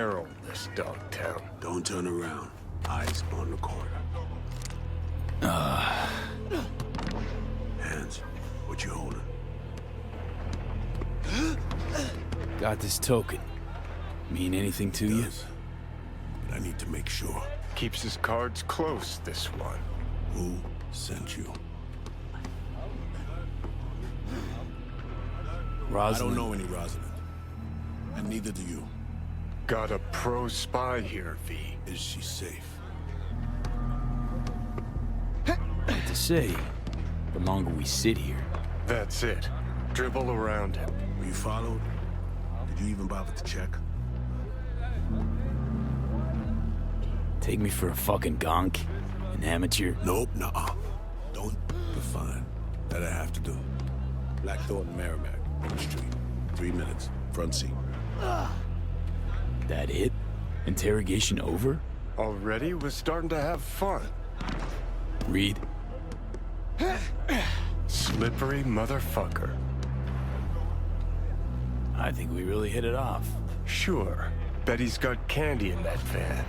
Narrow this dog town. Don't turn around. Eyes on the corner. Hands. What you holding? Got this token. Mean anything to you? But I need to make sure. Keeps his cards close, this one. Who sent you? Rosalind. I don't know any Rosalind. And neither do you. Got a pro spy here, V. Is she safe? Hard to say. The longer we sit here. That's it. Dribble around him. Were you followed? Did you even bother to check? Take me for a fucking gonk? An amateur? Nope, nuh-uh. Don't. But fine. That I have to do. Blackthorn and Merrimack, on the street. 3 minutes. Front seat. That it? Interrogation over? Already was starting to have fun. Reed? Slippery motherfucker. I think we really hit it off. Sure. Bet he's got candy in that van.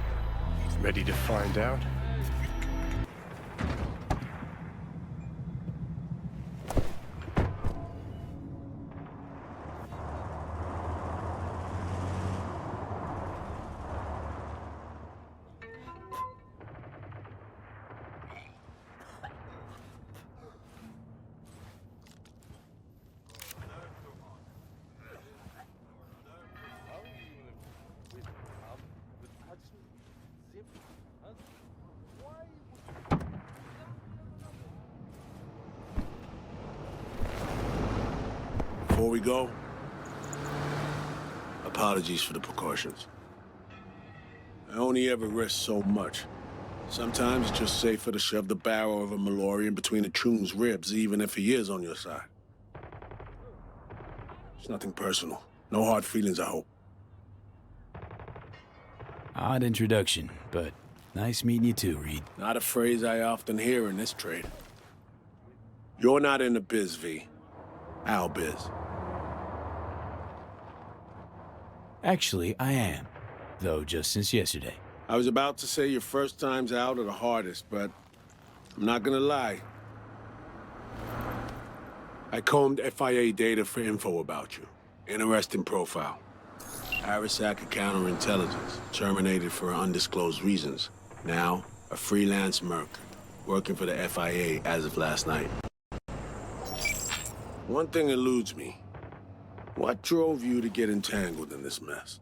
Ready to find out? Before we go, apologies for the precautions. I only ever risk so much. Sometimes it's just safer to shove the barrel of a Malorian between a Troon's ribs, even if he is on your side. It's nothing personal. No hard feelings, I hope. Odd introduction, but nice meeting you too, Reed. Not a phrase I often hear in this trade. You're not in the biz, V. Our biz. Actually, I am. Though just since yesterday. I was about to say your first times out are the hardest, but I'm not gonna lie. I combed FIA data for info about you. Interesting profile. Arasac counterintelligence, terminated for undisclosed reasons. Now, a freelance merc, working for the FIA as of last night. One thing eludes me. What drove you to get entangled in this mess?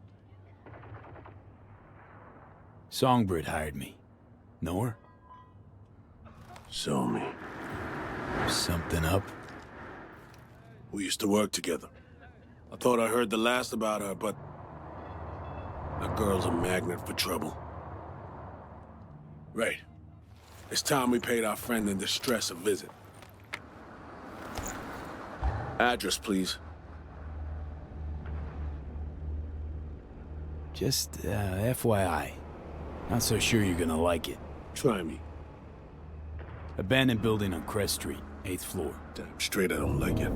Songbird hired me. Know her? Show me. Something up? We used to work together. I thought I heard the last about her, but that girl's a magnet for trouble. Right. It's time we paid our friend in distress a visit. Address, please. Just, FYI. Not so sure you're gonna like it. Try me. Abandoned building on Crest Street, 8th floor. Damn straight I don't like it.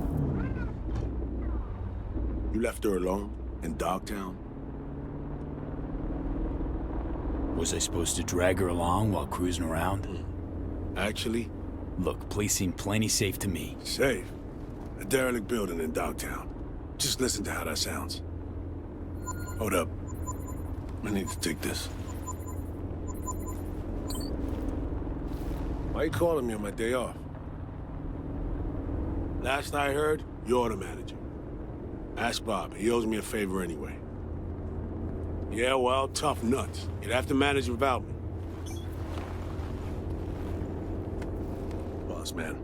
You left her alone? In Dogtown? Was I supposed to drag her along while cruising around? Actually, Look, place seemed plenty safe to me. safe. A derelict building in Dogtown. Just listen to how that sounds. Hold up. I need to take this. Why you calling me on my day off? Last I heard, you're the manager. Ask Bob. He owes me a favor anyway. Yeah, well, tough nuts. You'd have to manage without me. Boss man,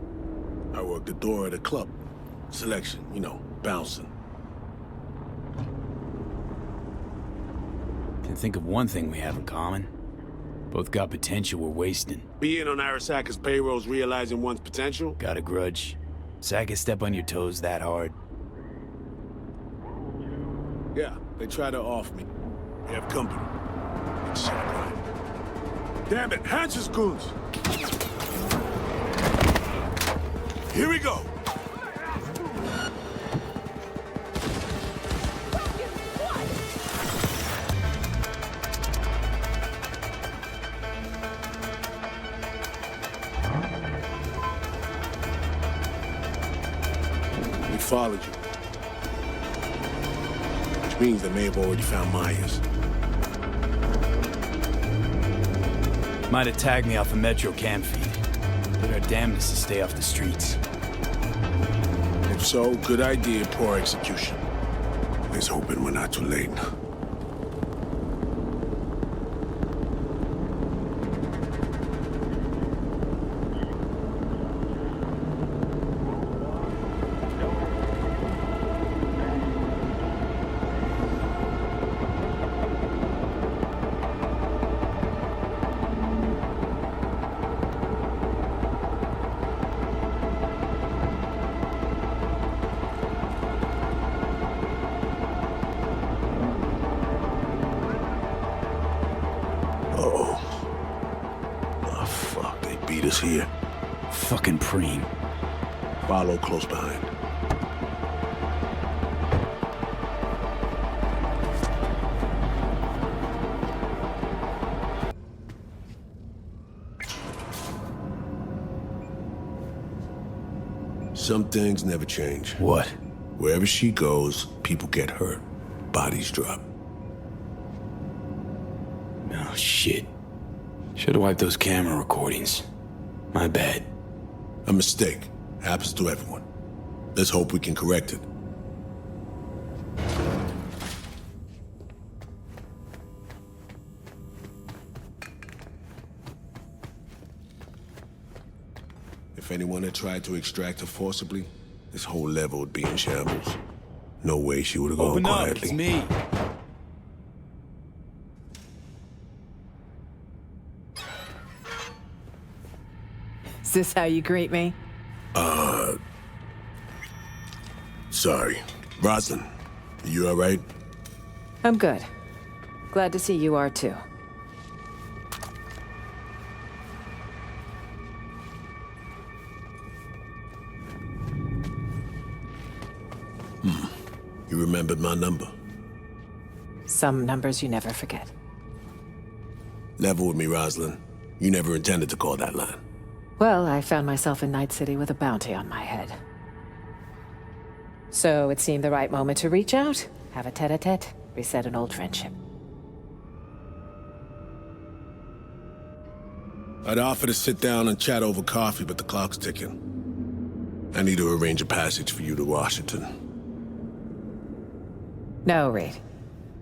I work the door at a club. Selection, you know, bouncing. Can think of one thing we have in common. Both got potential we're wasting. Being on Arasaka's payroll's realizing one's potential? Got a grudge. Saka step on your toes that hard. Yeah, they try to off me. They have company. It's shotgun. Damn it, Hans's goons! Here we go! followed you. Which means they may have already found Myers. Might have tagged me off a Metro cam feed. Did our damnedest to stay off the streets. If so, good idea, poor execution. Let's hoping we're not too late. Here. Fucking preem. Follow close behind. Some things never change. What? Wherever she goes, people get hurt. Bodies drop. Oh, shit. Should've wiped those camera recordings. My bad. A mistake. Happens to everyone. Let's hope we can correct it. If anyone had tried to extract her forcibly, this whole level would be in shambles. No way she would have gone Open up, quietly. it's me. Is this how you greet me? Sorry. Rosalind, you all right? I'm good. Glad to see you are too. You remembered my number. Some numbers you never forget. Level with me, Rosalind. You never intended to call that line. Well, I found myself in Night City with a bounty on my head. So it seemed the right moment to reach out, have a tete-a-tete, reset an old friendship. I'd offer to sit down and chat over coffee, but the clock's ticking. I need to arrange a passage for you to Washington. No, Reed.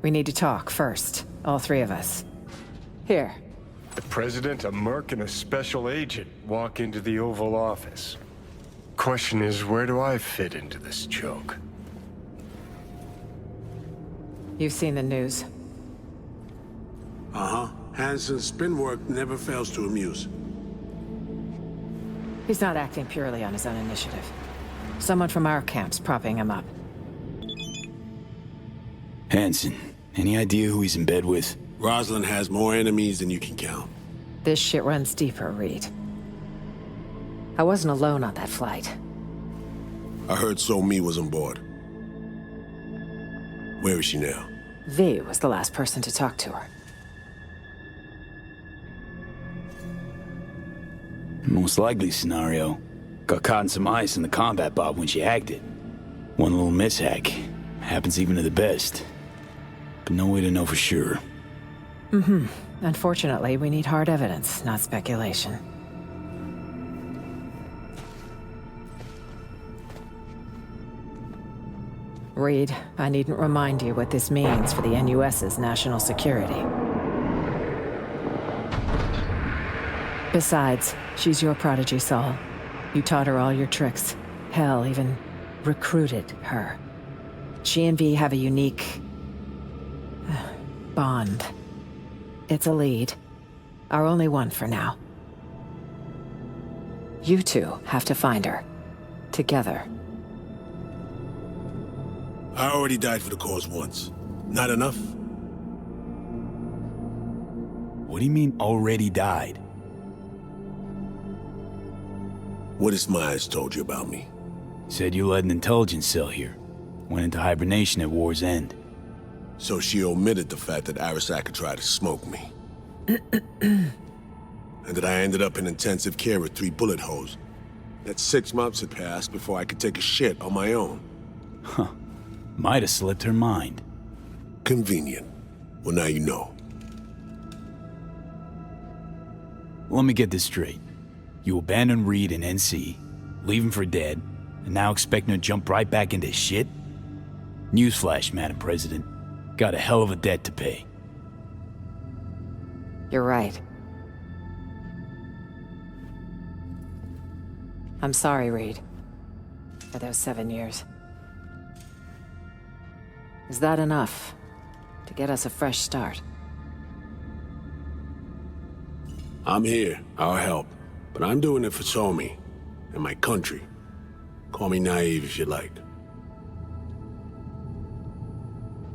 We need to talk first, all three of us. Here. The president, a merc, and a special agent walk into the Oval Office. Question is, where do I fit into this joke? You've seen the news. Uh-huh. Hansen's spin work never fails to amuse. He's not acting purely on his own initiative. Someone from our camp's propping him up. Hansen, any idea who he's in bed with? Rosalind has more enemies than you can count. This shit runs deeper, Reed. I wasn't alone on that flight. I heard So-Mi was on board. Where is she now? V was the last person to talk to her. Most likely scenario. Got caught in some ice in the combat bob when she acted. One little mishap. Happens even to the best. But no way to know for sure. Unfortunately, we need hard evidence, not speculation. Reed, I needn't remind you what this means for the NUS's national security. Besides, she's your prodigy, Saul. You taught her all your tricks. Hell, even recruited her. She and V have a unique bond. It's a lead. Our only one for now. You two have to find her. Together. I already died for the cause once. Not enough? What do you mean, already died? What has Myers told you about me? Said you led an intelligence cell here. Went into hibernation at war's end. So she omitted the fact that Arasaka tried to smoke me. And that I ended up in intensive care with 3 bullet holes. That 6 months had passed before I could take a shit on my own. Might have slipped her mind. Convenient. Well, now you know. Let me get this straight. You abandoned Reed and NC, leave him for dead, and now expecting to jump right back into shit? Newsflash, Madam President. Got a hell of a debt to pay. You're right. I'm sorry, Reed, for those 7 years. Is that enough to get us a fresh start? I'm here. I'll help. But I'm doing it for Somi and my country. Call me naive if you like.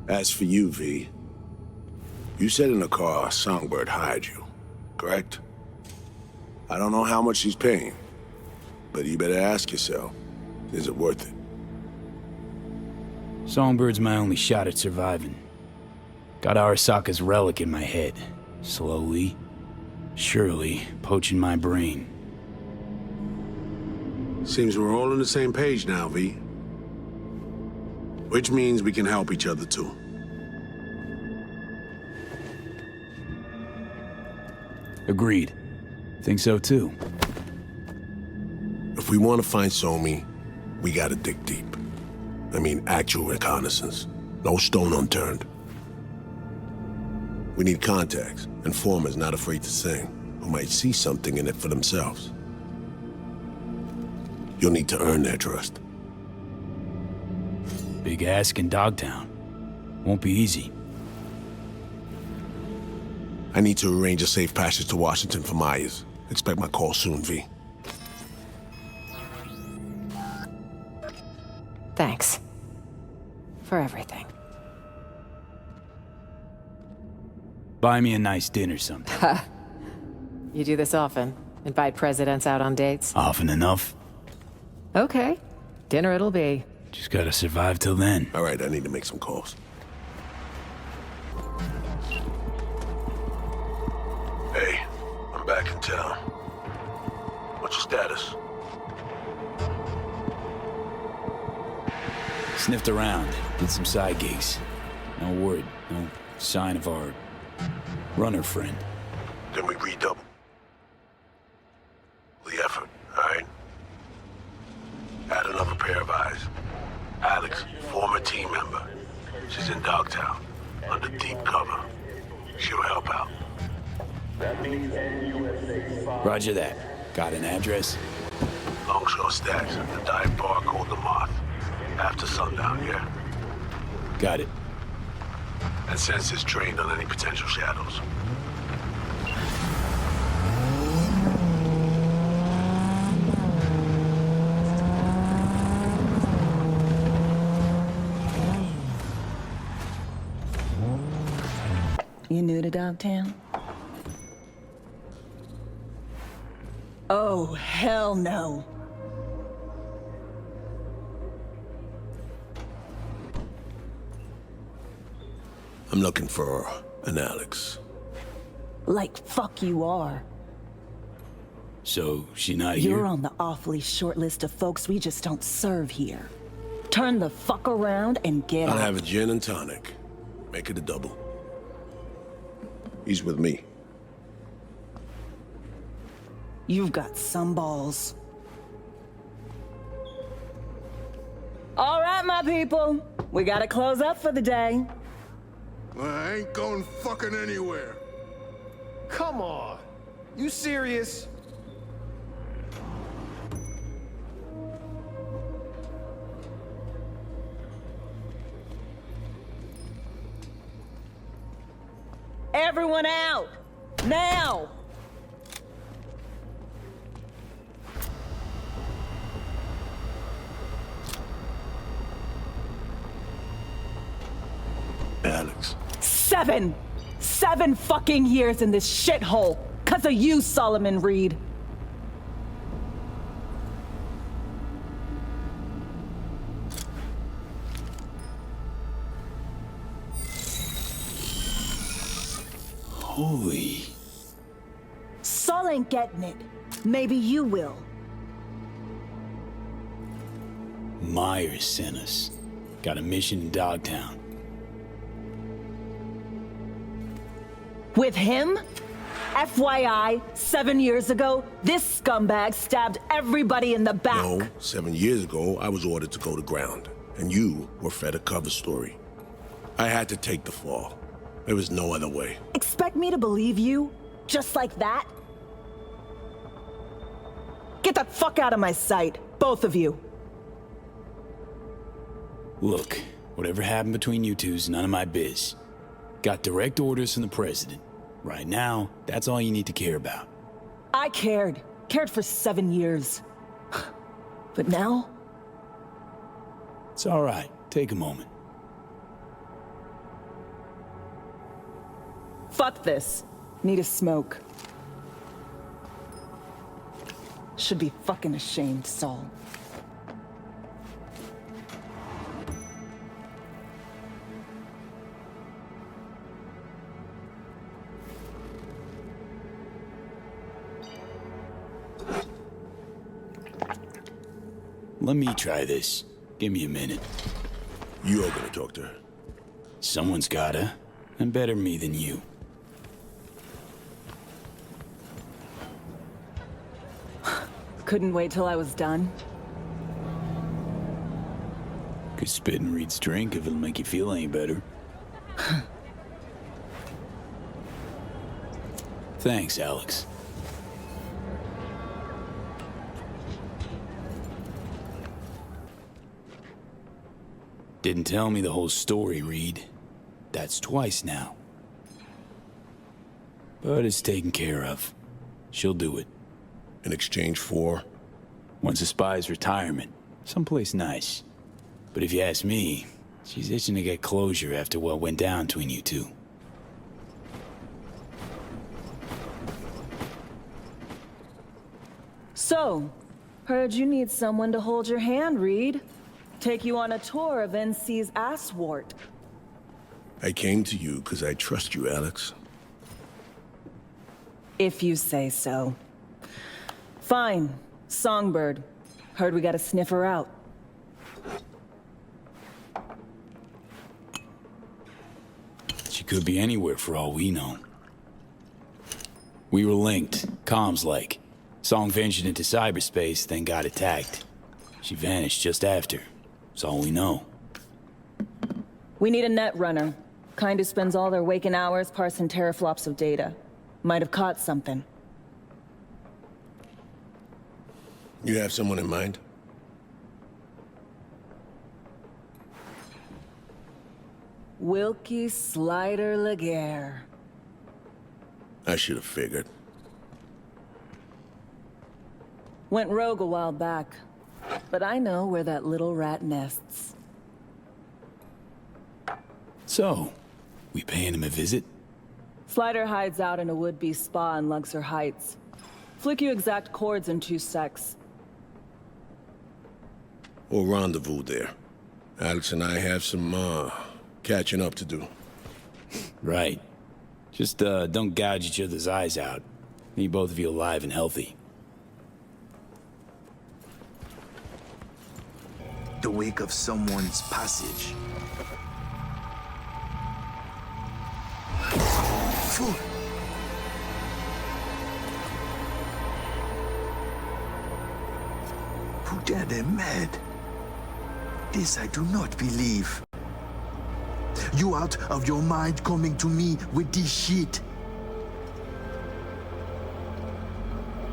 As for you, V, you said in the car Songbird hired you, correct? I don't know how much she's paying, but you better ask yourself, is it worth it? Songbird's my only shot at surviving. Got Arasaka's relic in my head, slowly, surely poaching my brain. Seems we're all on the same page now, V. Which means we can help each other too. Agreed. Think so too. If we want to find Somi, we gotta dig deep. I mean, actual reconnaissance. No stone unturned. We need contacts, informers not afraid to sing, who might see something in it for themselves. You'll need to earn their trust. Big ask in Dogtown. Won't be easy. I need to arrange a safe passage to Washington for Myers. Expect my call soon, V. Thanks. For everything. Buy me a nice dinner sometime. You do this often? Invite presidents out on dates? Often enough. Okay. Dinner it'll be. Just gotta survive till then. All right, I need to make some calls. Hey, I'm back in town. What's your status? Sniffed around, did some side gigs. No word, no sign of our runner friend. Then we redouble the effort, all right? Add another pair of eyes. Alex, former team member. She's in Dogtown, under deep cover. She'll help out. Roger that. Got an address? Longshore Stacks, the dive bar called the Moth. After sundown, yeah? Got it. And sensors trained on any potential shadows. You new to Dogtown? Oh, hell no. I'm looking for an Alex. Like fuck you are. So, she not here? You're on the awfully short list of folks we just don't serve here. Turn the fuck around and get I'll out. have a gin and tonic. Make it a double. He's with me. You've got some balls. All right, my people. We gotta close up for the day. I ain't going fucking anywhere. Come on. You serious? Everyone out! Now! Alex. 7 fucking years in this shithole, 'cause of you, Solomon Reed. Holy... Sol ain't getting it. Maybe you will. Myers sent us. Got a mission in Dogtown. With him? FYI, 7 years ago, this scumbag stabbed everybody in the back. No, 7 years ago, I was ordered to go to ground, and you were fed a cover story. I had to take the fall. There was no other way. Expect me to believe you? Just like that? Get the fuck out of my sight, both of you. Look, whatever happened between you two's none of my biz. Got direct orders from the president. Right now, that's all you need to care about. I cared. Cared for 7 years. But now? It's all right. Take a moment. Fuck this. Need a smoke. Should be fucking ashamed, Saul. Let me try this. Give me a minute. You're gonna talk to her. Someone's gotta. And better me than you. Couldn't wait till I was done. Could spit and Reed's drink if it'll make you feel any better. Thanks, Alex. Didn't tell me the whole story, Reed. That's twice now. But it's taken care of. She'll do it. In exchange for? Once a spy's retirement. Someplace nice. But if you ask me, she's itching to get closure after what went down between you two. So, heard you need someone to hold your hand, Reed. Take you on a tour of NC's asswart. I came to you because I trust you, Alex. If you say so. Fine. Songbird. Heard we got a sniffer out. She could be anywhere for all we know. We were linked, comms-like. Song ventured into cyberspace, then got attacked. She vanished just after. That's all we know. We need a net runner. Kind who spends all their waking hours parsing teraflops of data. Might have caught something. You have someone in mind? Wilkie Slider Laguerre. I should have figured. Went rogue a while back. But I know where that little rat nests. So, we paying him a visit? Slider hides out in a would-be spa in Luxor Heights. Flick you exact chords in 2 secs. We'll rendezvous there. Alex and I have some, catching up to do. Right. Just, don't gouge each other's eyes out. Need both of you alive and healthy. The wake of someone's passage. Phew. Who dare they mad? This I do not believe. You out of your mind coming to me with this shit?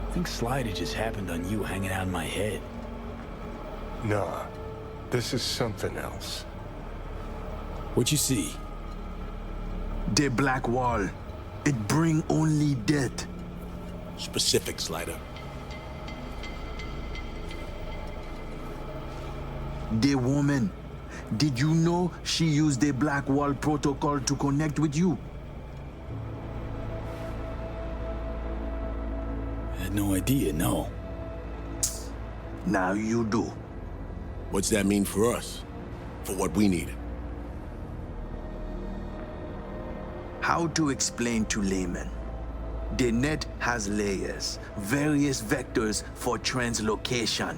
I think Slider just happened on you hanging out in my head. Nah, this is something else. What you see? The black wall. It bring only death. Specific, Slider. The woman. Did you know she used the black wall protocol to connect with you? I had no idea, no. Now you do. What's that mean for us? For what we needed? How to explain to laymen? The net has layers, various vectors for translocation.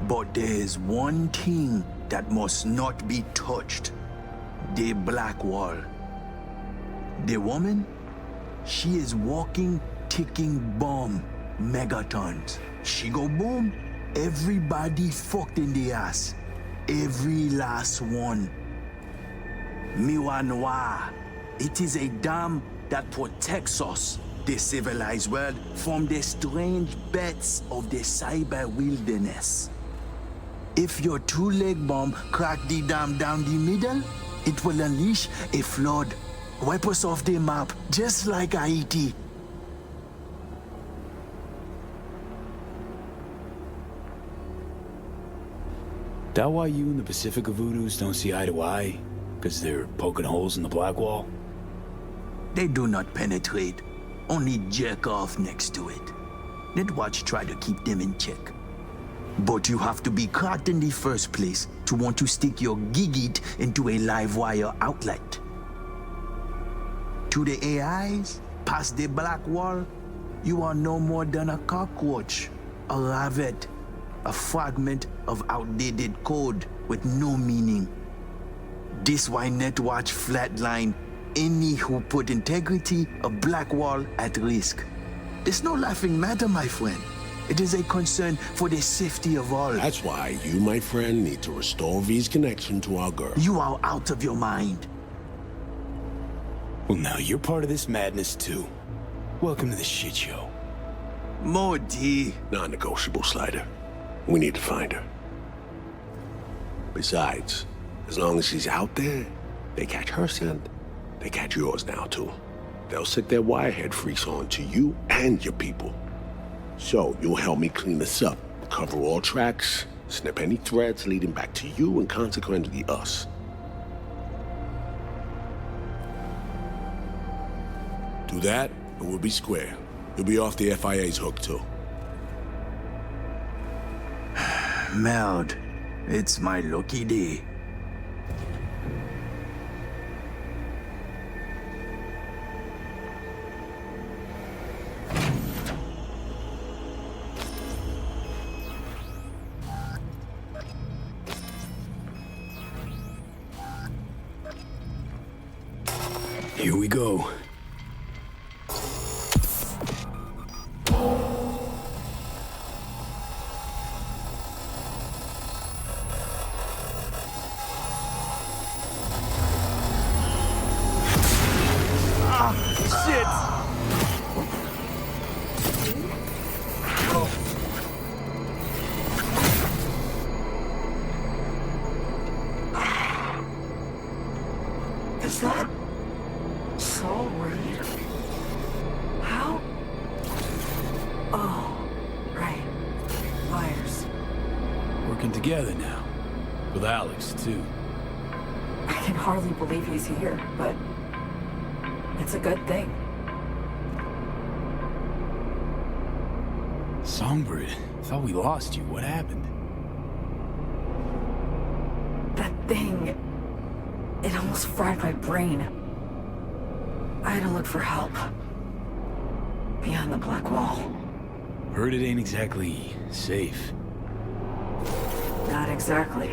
But there's one thing that must not be touched. The Black Wall. The woman? She is walking, ticking bomb, megatons. She go boom, everybody fucked in the ass. Every last one. Miwa Noir. It is a dam that protects us, the civilized world, from the strange bets of the cyber wilderness. If your two-leg bomb crack the dam down the middle, it will unleash a flood. Wipe us off the map, just like Haiti. That why you and the Pacifica Voodoos don't see eye to eye? Because they're poking holes in the Black Wall? They do not penetrate, only jerk off next to it. Netwatch try to keep them in check. But you have to be cracked in the first place to want to stick your gigit into a live wire outlet. To the AIs, past the Black Wall, you are no more than a cockroach, a rabbit, a fragment of outdated code with no meaning. This why Netwatch flatline any who put integrity of Black Wall at risk. It's no laughing matter, my friend. It is a concern for the safety of all. That's why you, my friend, need to restore V's connection to our girl. You are out of your mind. Well, now you're part of this madness, too. Welcome to the shit show. Modi. Non-negotiable, Slider. We need to find her. Besides, as long as she's out there, they catch her scent, they catch yours now, too. They'll sick their wirehead freaks on to you and your people. So, you'll help me clean this up, cover all tracks, snip any threads leading back to you and consequently us. Do that, and we'll be square. You'll be off the FIA's hook, too. Meld, it's my lucky day. Here we go. Is that Saul Reed? How? Oh, right. Wires. Working together now. With Alex, too. I can hardly believe he's here, but it's a good thing. Songbird, thought we lost you. What happened? That thing, it almost fried my brain. I had to look for help. Beyond the Black Wall. Heard it ain't exactly safe. Not exactly.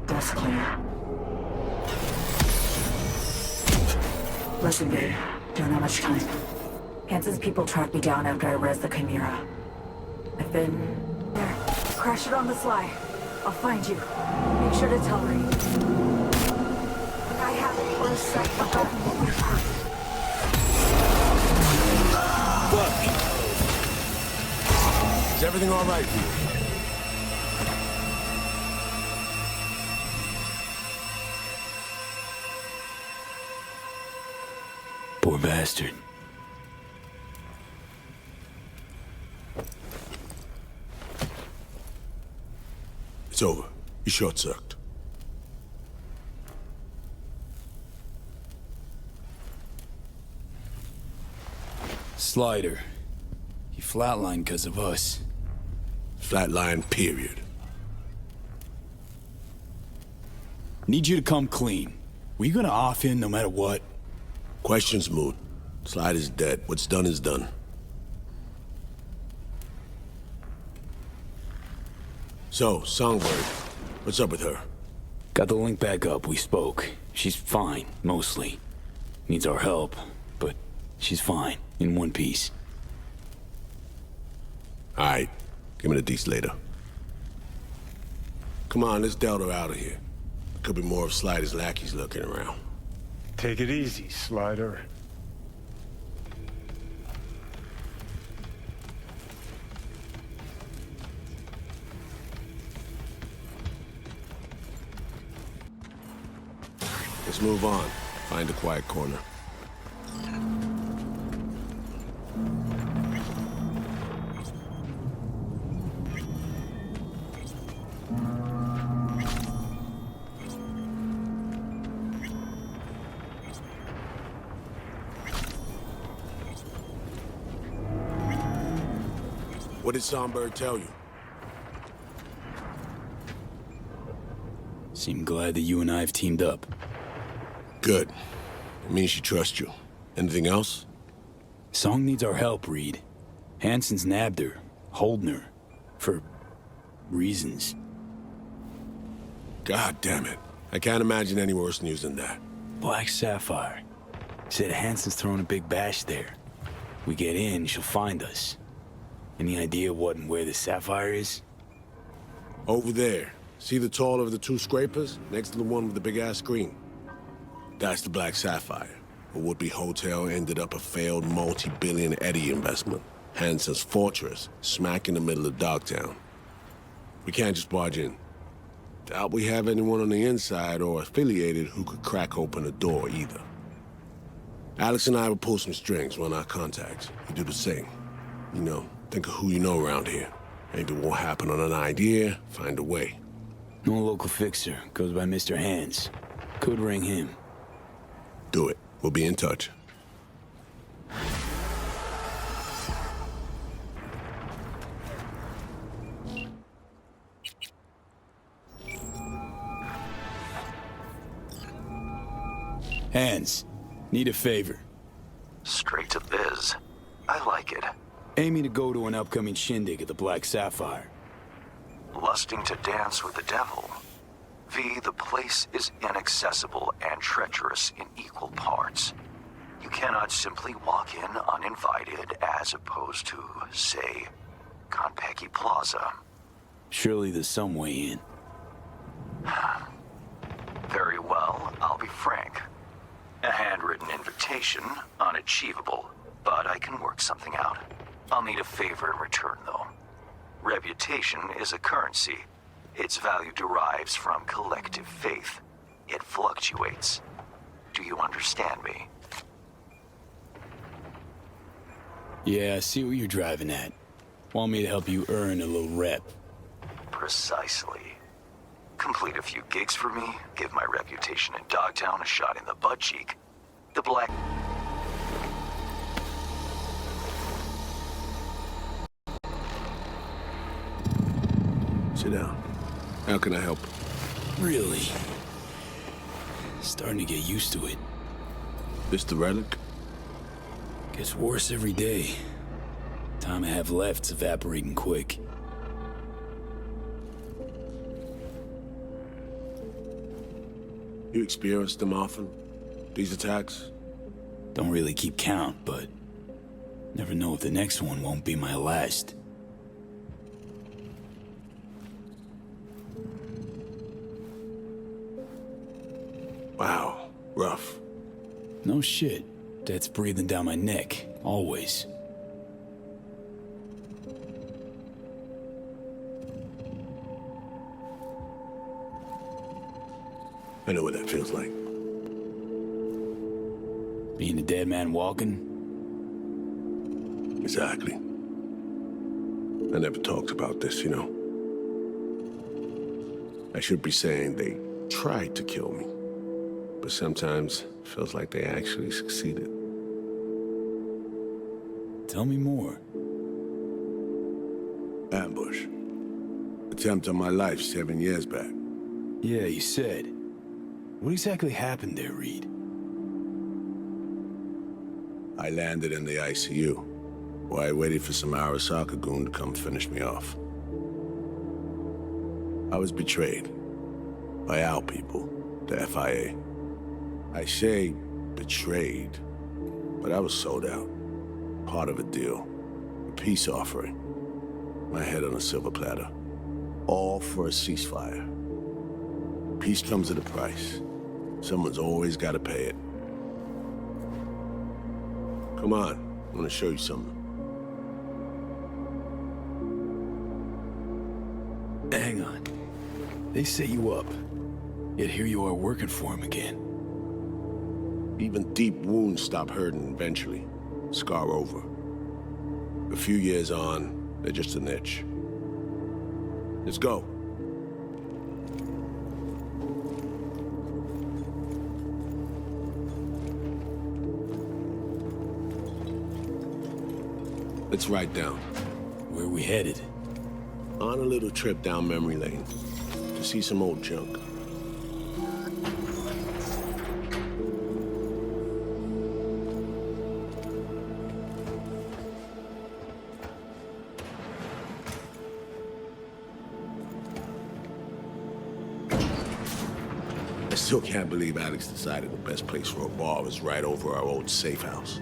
Dust clear. Listen, babe. Don't have much time. Hansen's people tracked me down after I res the Chimera. I've been... there. Crash it on the sly. I'll find you. Make sure to tell Reed. I haven't for a sec forgotten what we've heard. Look. Is everything all right for you? Poor bastard. It's over. You short-circuited. Slider. He flatlined because of us. Flatline, period. Need you to come clean. Were you gonna off him no matter what? Questions moot. Slide is dead. What's done is done. So, Songbird, what's up with her? Got the link back up, we spoke. She's fine, mostly. Needs our help, but she's fine, in one piece. Alright, give me the deets later. Come on, let's Delta out of here. Could be more of Slider's lackeys looking around. Take it easy, Slider. Let's move on. Find a quiet corner. What did Songbird tell you? Seem glad that you and I have teamed up. Good. It means she trusts you. Anything else? Song needs our help, Reed. Hansen's nabbed her, holding her. For reasons. God damn it. I can't imagine any worse news than that. Black Sapphire. Said Hansen's throwing a big bash there. We get in, she'll find us. Any idea what and where the Sapphire is? Over there. See the taller of the two scrapers? Next to the one with the big-ass screen. That's the Black Sapphire. A would-be hotel ended up a failed multi-billion Eddie investment. Hansen's fortress, smack in the middle of Dogtown. We can't just barge in. Doubt we have anyone on the inside or affiliated who could crack open the door either. Alex and I will pull some strings, run our contacts. You do the same. You know, think of who you know around here. Maybe it won't happen on an idea, find a way. No local fixer, goes by Mr. Hands. Could ring him. Do it. We'll be in touch. Hands, need a favor. Straight to biz. I like it. Aiming to go to an upcoming shindig at the Black Sapphire. Lusting to dance with the devil. V, the place is inaccessible and treacherous in equal parts. You cannot simply walk in uninvited as opposed to, say, Konpeki Plaza. Surely there's some way in. Very well, I'll be frank. A handwritten invitation, unachievable, but I can work something out. I'll need a favor in return, though. Reputation is a currency. Its value derives from collective faith. It fluctuates. Do you understand me? Yeah, I see what you're driving at. Want me to help you earn a little rep. Precisely. Complete a few gigs for me, give my reputation in Dogtown a shot in the butt cheek. The Black... Sit down. How can I help? Really? Starting to get used to it. This the relic? Gets worse every day. Time I have left's evaporating quick. You experience them often? These attacks? Don't really keep count, but never know if the next one won't be my last. Wow, rough. No shit. Death's breathing down my neck, always. I know what that feels like. Being a dead man walking? Exactly. I never talked about this, you know. I should be saying they tried to kill me. But sometimes it feels like they actually succeeded. Tell me more. Ambush. Attempt on my life 7 years back. Yeah, you said. What exactly happened there, Reed? I landed in the ICU, while I waited for some Arasaka goon to come finish me off. I was betrayed. By our people, the FIA. I say betrayed, but I was sold out. Part of a deal. A peace offering. My head on a silver platter. All for a ceasefire. Peace comes at a price. Someone's always got to pay it. Come on, I want to show you something. Hang on. They set you up. Yet here you are working for him again. Even deep wounds stop hurting eventually. Scar over. A few years on, they're just an itch. Let's go. Let's ride down. Where are we headed? On a little trip down memory lane. To see some old junk. I still can't believe Alex decided the best place for a bar was right over our old safe house.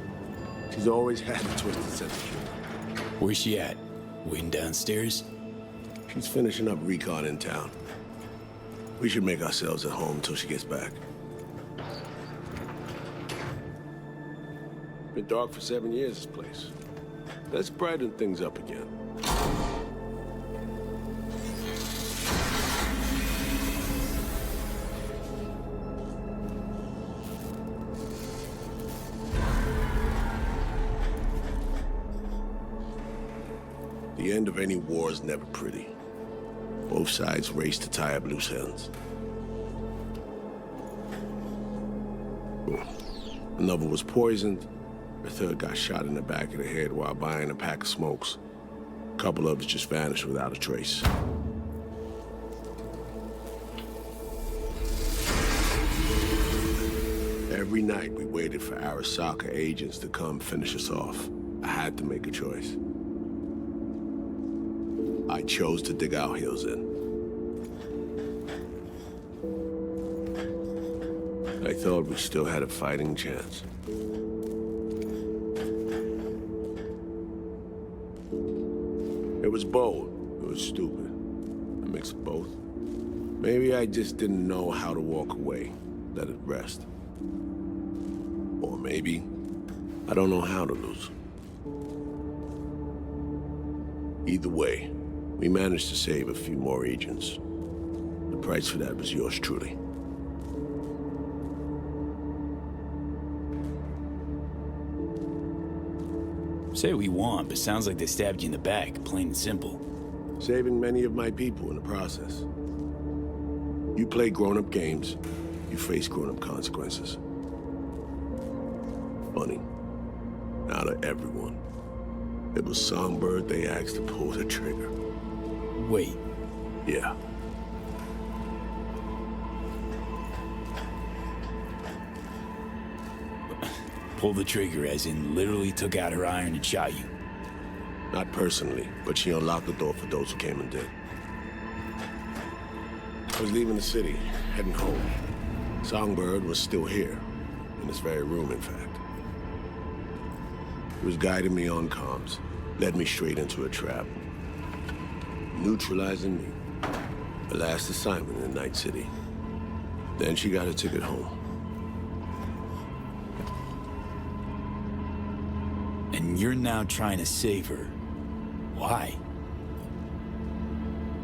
She's always had a twisted sense of humor. Where's she at? Waiting downstairs? She's finishing up recon in town. We should make ourselves at home until she gets back. Been dark for 7 years, this place. Let's brighten things up again. The end of any war is never pretty. Both sides race to tie up loose ends. Another was poisoned. A third got shot in the back of the head while buying a pack of smokes. A couple others just vanished without a trace. Every night we waited for Arasaka agents to come finish us off. I had to make a choice. I chose to dig our heels in. I thought we still had a fighting chance. It was bold. It was stupid. A mix of both. Maybe I just didn't know how to walk away, let it rest. Or maybe I don't know how to lose. Either way, we managed to save a few more agents. The price for that was yours truly. Say what you want, but sounds like they stabbed you in the back, plain and simple. Saving many of my people in the process. You play grown-up games, you face grown-up consequences. Funny. Out of everyone, it was Songbird they asked to pull the trigger. Wait. Yeah. Pull the trigger, as in literally took out her iron and shot you. Not personally, but she unlocked the door for those who came and did. I was leaving the city, heading home. Songbird was still here, in this very room, in fact. He was guiding me on comms, led me straight into a trap. Neutralizing me. The last assignment in Night City. Then she got a ticket home. And you're now trying to save her. Why?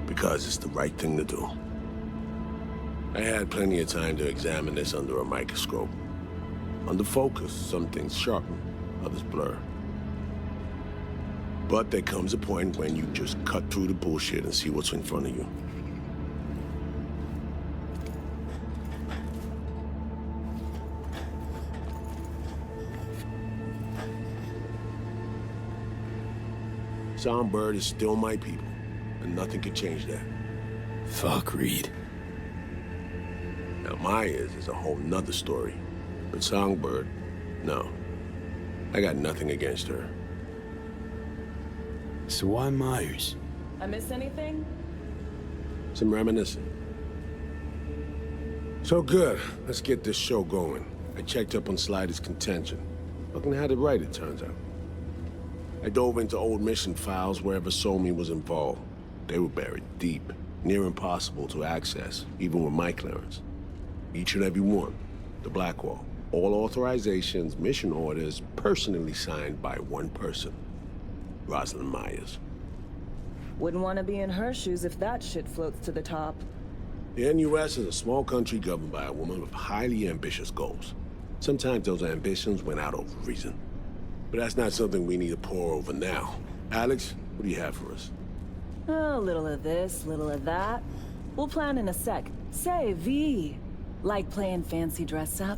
Because it's the right thing to do. I had plenty of time to examine this under a microscope. Under focus, some things sharpen, others blur. But there comes a point when you just cut through the bullshit and see what's in front of you. Songbird is still my people, and nothing can change that. Fuck, Reed. Now Myers is a whole nother story. But Songbird, no. I got nothing against her. So why Myers? I miss anything? Some reminiscing. So good. Let's get this show going. I checked up on Slider's contention. Fucking had it right, it turns out. I dove into old mission files wherever Somi was involved. They were buried deep, near impossible to access, even with my clearance. Each and every one. The Blackwall. All authorizations, mission orders, personally signed by one person. Rosalind Myers. Wouldn't want to be in her shoes if that shit floats to the top. The NUS is a small country governed by a woman with highly ambitious goals. Sometimes those ambitions went out over reason. But that's not something we need to pour over now. Alex, what do you have for us? A little of this, little of that. We'll plan in a sec. Say, V, like playing fancy dress up?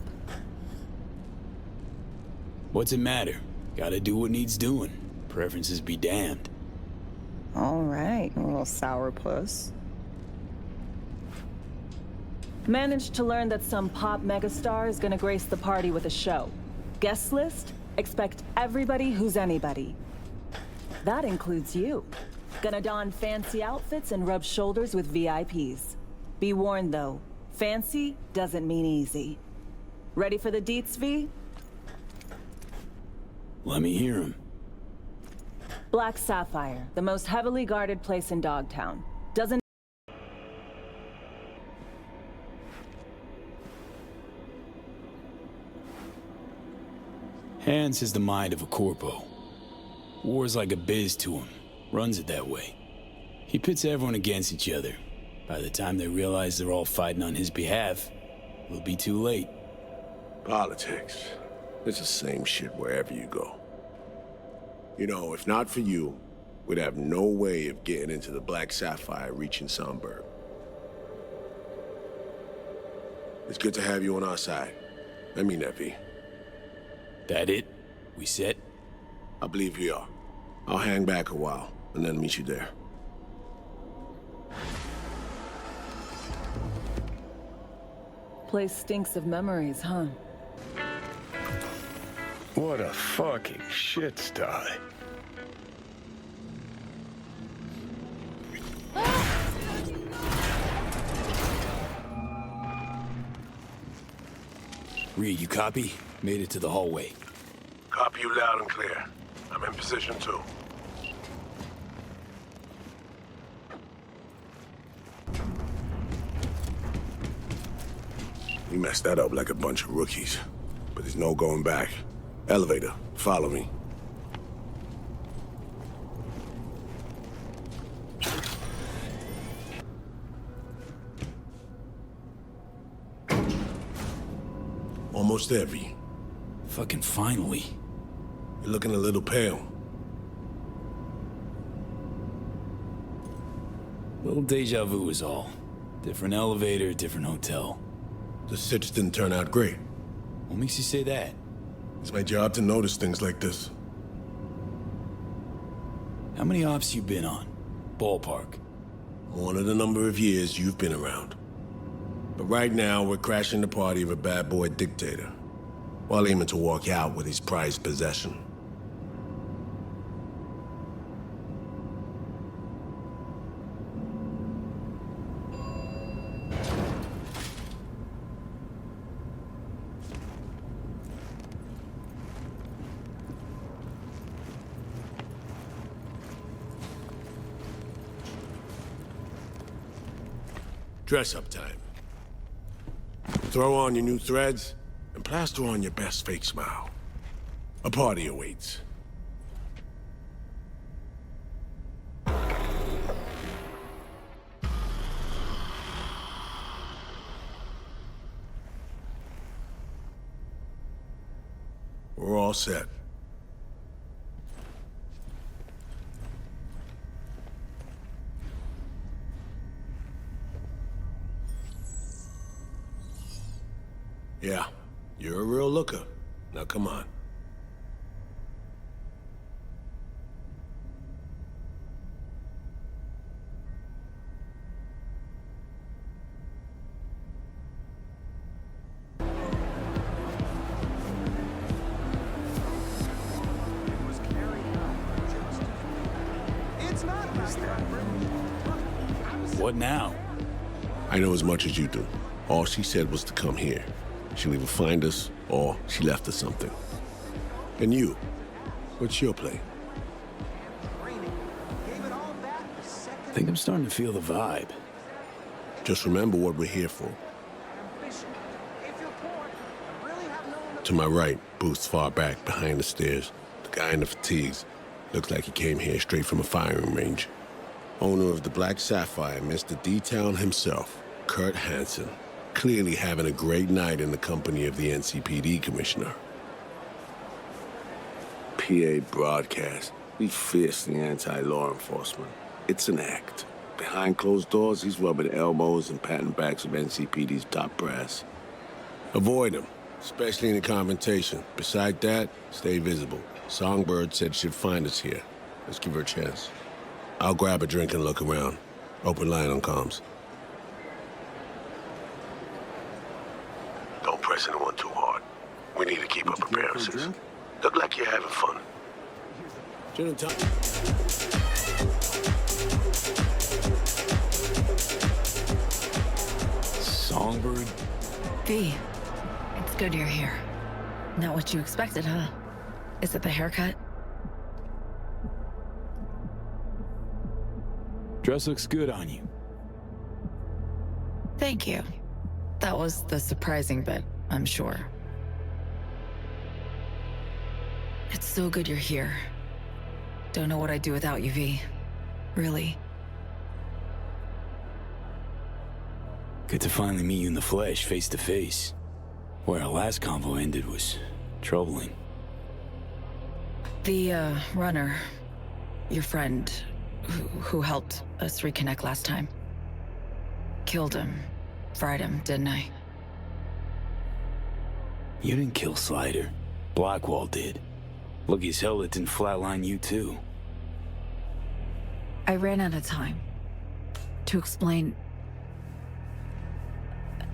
What's it matter? Gotta do what needs doing. Preferences be damned. All right, little sourpuss. Managed to learn that some pop megastar is gonna grace the party with a show. Guest list? Expect everybody who's anybody. That includes you. Gonna don fancy outfits and rub shoulders with VIPs. Be warned though, fancy doesn't mean easy. Ready for the deets, V? Let me hear him. Black Sapphire, the most heavily guarded place in Dogtown. Doesn't... Hans has the mind of a corpo. War's like a biz to him. Runs it that way. He pits everyone against each other. By the time they realize they're all fighting on his behalf, it'll be too late. Politics. It's the same shit wherever you go. You know, if not for you, we'd have no way of getting into the Black Sapphire reaching Sunburg. It's good to have you on our side. I mean that, V. That it? We set? I believe we are. I'll hang back a while, and then meet you there. Place stinks of memories, huh? What a fucking shit sty. Reed, you copy? Made it to the hallway. Copy you loud and clear. I'm in position too. We messed that up like a bunch of rookies. But there's no going back. Elevator, follow me. Almost there, V. Fucking finally. You're looking a little pale. Little deja vu is all. Different elevator, different hotel. The sitch didn't turn out great. What makes you say that? It's my job to notice things like this. How many ops you been on? Ballpark. One of the number of years you've been around. But right now, we're crashing the party of a bad boy dictator, while aiming to walk out with his prized possession. Dress-up time. Throw on your new threads, and plaster on your best fake smile. A party awaits. We're all set. Yeah, you're a real looker. Now come on. What now? I know as much as you do. All she said was to come here. She'll either find us, or she left us something. And you, what's your play? I think I'm starting to feel the vibe. Just remember what we're here for. To my right, booth's far back, behind the stairs. The guy in the fatigues. Looks like he came here straight from a firing range. Owner of the Black Sapphire, Mr. D-Town himself, Kurt Hansen. Clearly having a great night in the company of the NCPD commissioner. PA broadcast. We fiercely anti-law enforcement. It's an act. Behind closed doors, he's rubbing elbows and patting backs of NCPD's top brass. Avoid him, especially in a confrontation. Beside that, stay visible. Songbird said she'd find us here. Let's give her a chance. I'll grab a drink and look around. Open line on comms. Don't press anyone too hard. We need to keep up appearances. Look like you're having fun. Gin and tonic. Songbird? V, it's good you're here. Not what you expected, huh? Is it the haircut? Dress looks good on you. Thank you. That was the surprising bit, I'm sure. It's so good you're here. Don't know what I'd do without you, V. Really. Good to finally meet you in the flesh, face to face. Where our last convo ended was troubling. The, runner, your friend, who helped us reconnect last time. Killed him. Fried him, didn't I? You didn't kill Slider. Blackwall did. Lucky as hell it didn't flatline you too. I ran out of time to explain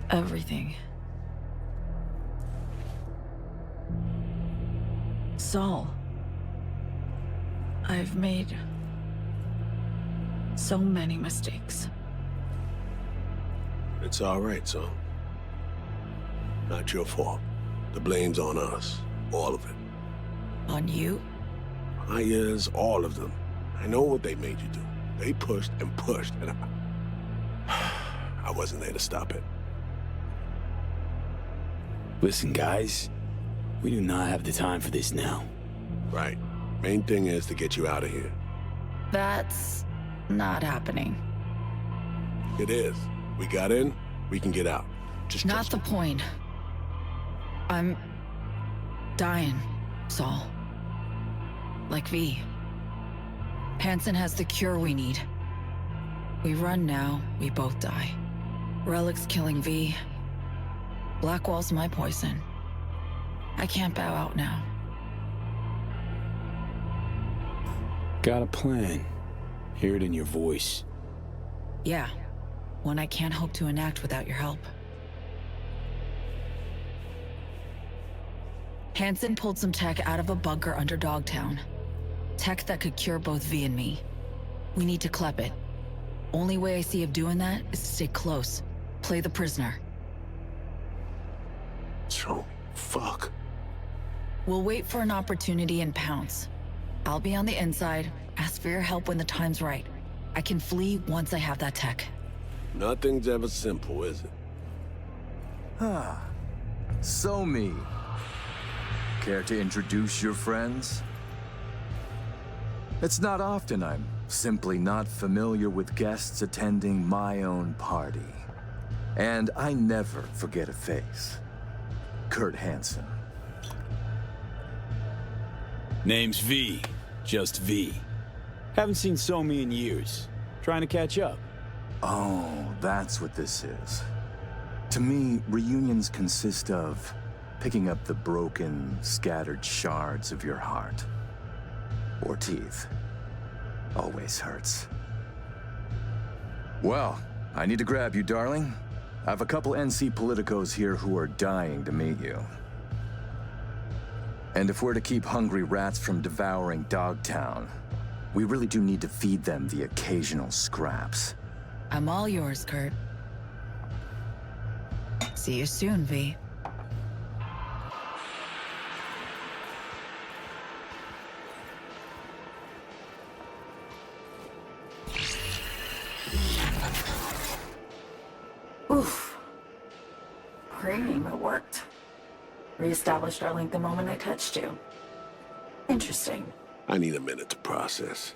everything. Saul, I've made so many mistakes. It's all right, son. Not your fault. The blame's on us. All of it. On you? Yes, all of them. I know what they made you do. They pushed and pushed, and I wasn't there to stop it. Listen, guys. We do not have the time for this now. Right. Main thing is to get you out of here. That's not happening. It is. We got in, we can get out. Just Not the point. I'm dying, Saul. Like V. Hansen has the cure we need. We run now, we both die. Relic's killing V. Blackwall's my poison. I can't bow out now. Got a plan. Hear it in your voice. Yeah. One I can't hope to enact without your help. Hansen pulled some tech out of a bunker under Dogtown. Tech that could cure both V and me. We need to clep it. Only way I see of doing that is to stay close. Play the prisoner. So, fuck. We'll wait for an opportunity and pounce. I'll be on the inside, ask for your help when the time's right. I can flee once I have that tech. Nothing's ever simple, is it? So me. Care to introduce your friends? It's not often I'm simply not familiar with guests attending my own party. And I never forget a face. Kurt Hansen. Name's V. Just V. Haven't seen Somi in years. Trying to catch up. Oh, that's what this is. To me, reunions consist of picking up the broken, scattered shards of your heart. Or teeth. Always hurts. Well, I need to grab you, darling. I have a couple NC politicos here who are dying to meet you. And if we're to keep hungry rats from devouring Dogtown, we really do need to feed them the occasional scraps. I'm all yours, Kurt. See you soon, V. Oof. Cream, it worked. Reestablished our link the moment I touched you. Interesting. I need a minute to process.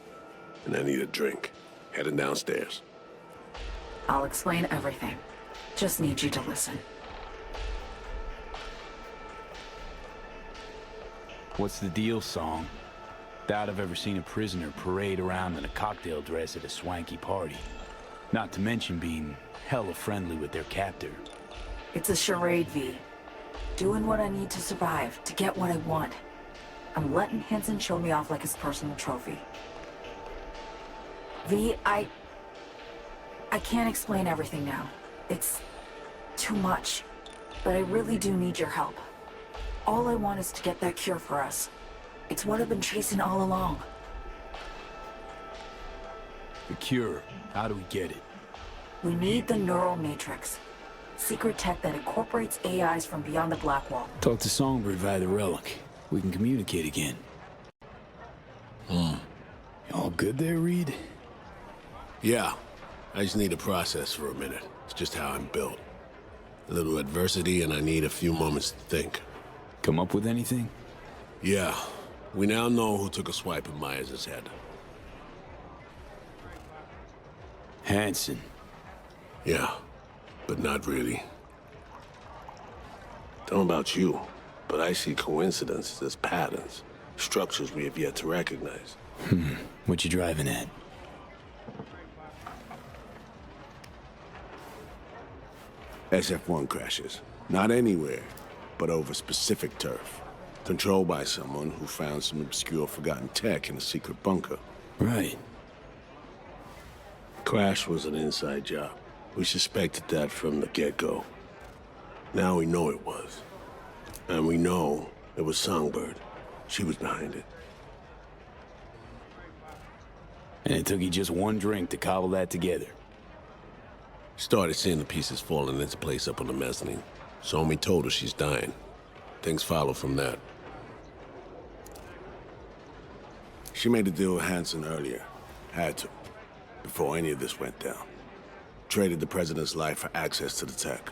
And I need a drink. Heading downstairs. I'll explain everything. Just need you to listen. What's the deal, Song? Doubt I've ever seen a prisoner parade around in a cocktail dress at a swanky party. Not to mention being hella friendly with their captor. It's a charade, V. Doing what I need to survive, to get what I want. I'm letting Hansen show me off like his personal trophy. V, I can't explain everything now. It's too much. But I really do need your help. All I want is to get that cure for us. It's what I've been chasing all along. The cure. How do we get it? We need the neural matrix. Secret tech that incorporates AIs from beyond the Black Wall. Talk to Songbird via the relic. We can communicate again. All good there, Reed? Yeah. I just need to process for a minute. It's just how I'm built. A little adversity and I need a few moments to think. Come up with anything? Yeah. We now know who took a swipe at Myers' head. Hansen. Yeah, but not really. Don't know about you, but I see coincidences as patterns, structures we have yet to recognize. What you driving at? SF-1 crashes. Not anywhere, but over specific turf. Controlled by someone who found some obscure forgotten tech in a secret bunker. Right. Crash was an inside job. We suspected that from the get-go. Now we know it was. And we know it was Songbird. She was behind it. And it took you just one drink to cobble that together. Started seeing the pieces falling into place up on the mezzanine. Somi told her she's dying. Things follow from that. She made a deal with Hansen earlier. Had to. Before any of this went down. Traded the president's life for access to the tech.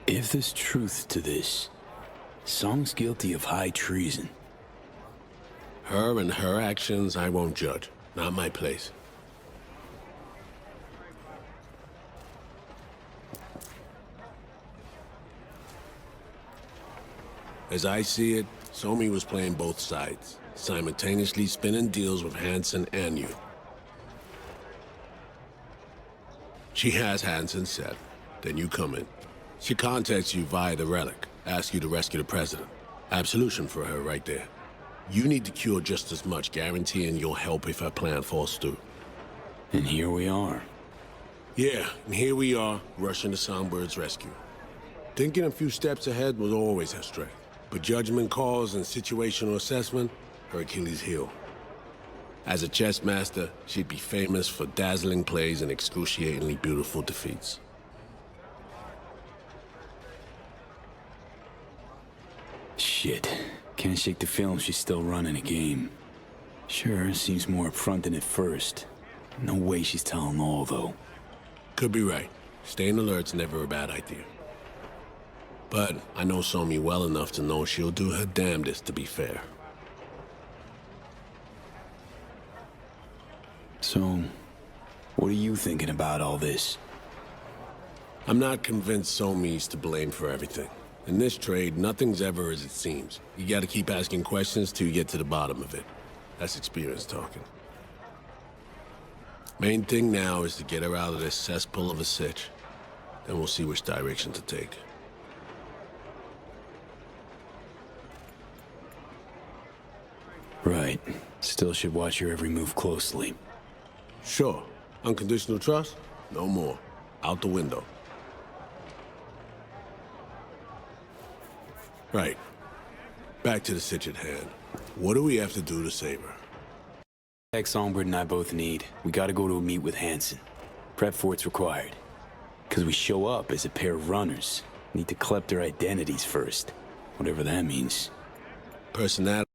If there's truth to this, Song's guilty of high treason. Her and her actions, I won't judge. Not my place. As I see it, Somi was playing both sides, simultaneously spinning deals with Hansen and you. She has Hansen set, then you come in. She contacts you via the relic, asks you to rescue the president. Absolution for her right there. You need to cure just as much, guaranteeing you'll help if her plan falls through. And here we are. Yeah, and here we are, rushing to Songbird's rescue. Thinking a few steps ahead was always her strength. But judgment calls and situational assessment, her Achilles heel. As a chess master, she'd be famous for dazzling plays and excruciatingly beautiful defeats. Shit. Can't shake the feeling she's still running a game. Sure, seems more upfront than at first. No way she's telling all, though. Could be right. Staying alert's never a bad idea. But I know Somi well enough to know she'll do her damnedest to be fair. So, what are you thinking about all this? I'm not convinced Somi's to blame for everything. In this trade, nothing's ever as it seems. You gotta keep asking questions till you get to the bottom of it. That's experience talking. Main thing now is to get her out of this cesspool of a sitch. Then we'll see which direction to take. Right. Still should watch your every move closely. Sure. Unconditional trust? No more. Out the window. Right. Back to the sitch at hand. What do we have to do to save her? Songbird and I both need. We gotta go to a meet with Hansen. Prep for it's required. Because we show up as a pair of runners. Need to collect their identities first. Whatever that means. Personality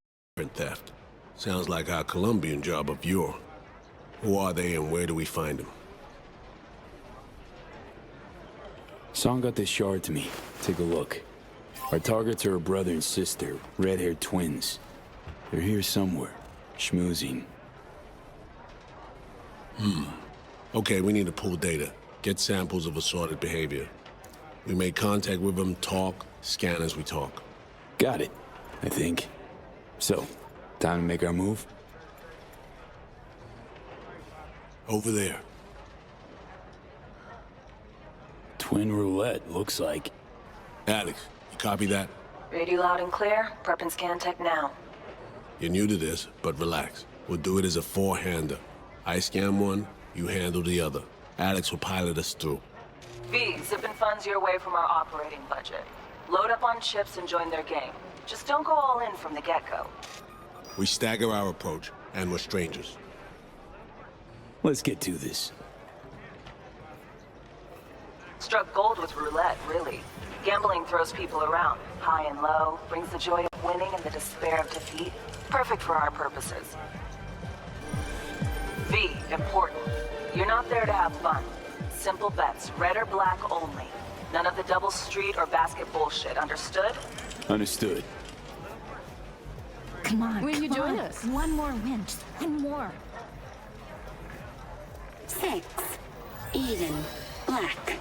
theft. Sounds like our Colombian job of yore. Who are they and where do we find them? Song got this shard to me. Take a look. Our targets are a brother and sister, red-haired twins. They're here somewhere, schmoozing. Okay, we need to pull data. Get samples of assorted behavior. We make contact with them, talk, scan as we talk. Got it, I think. So, time to make our move? Over there. Twin roulette, looks like. Alex, you copy that? Read you loud and clear. Prep and scan tech now. You're new to this, but relax. We'll do it as a four-hander. I scan one, you handle the other. Alex will pilot us through. V, zipping funds your way from our operating budget. Load up on chips and join their game. Just don't go all in from the get-go. We stagger our approach, and we're strangers. Let's get to this. Struck gold with roulette, really. Gambling throws people around, high and low, brings the joy of winning and the despair of defeat. Perfect for our purposes. V, important. You're not there to have fun. Simple bets, red or black only. None of the double street or basket bullshit, understood? Understood. Come on, Will you come join on. us? One more win, just one more. 6. Even. Black.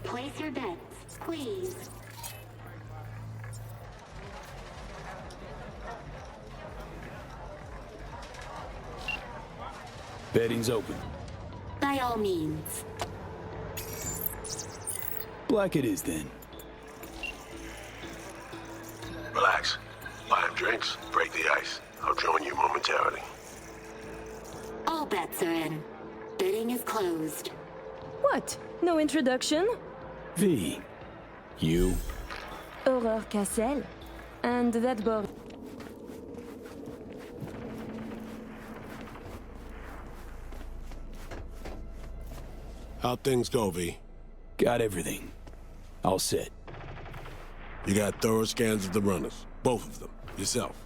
Place your bets, please. Betting's open. By all means. Black it is then. Relax. Buy him drinks, break the ice. I'll join you momentarily. All bets are in. Bidding is closed. What? No introduction? V. You. Aurore Cassel. And that board. How'd things go, V? Got everything. All set. You got thorough scans of the runners. Both of them. Yourself.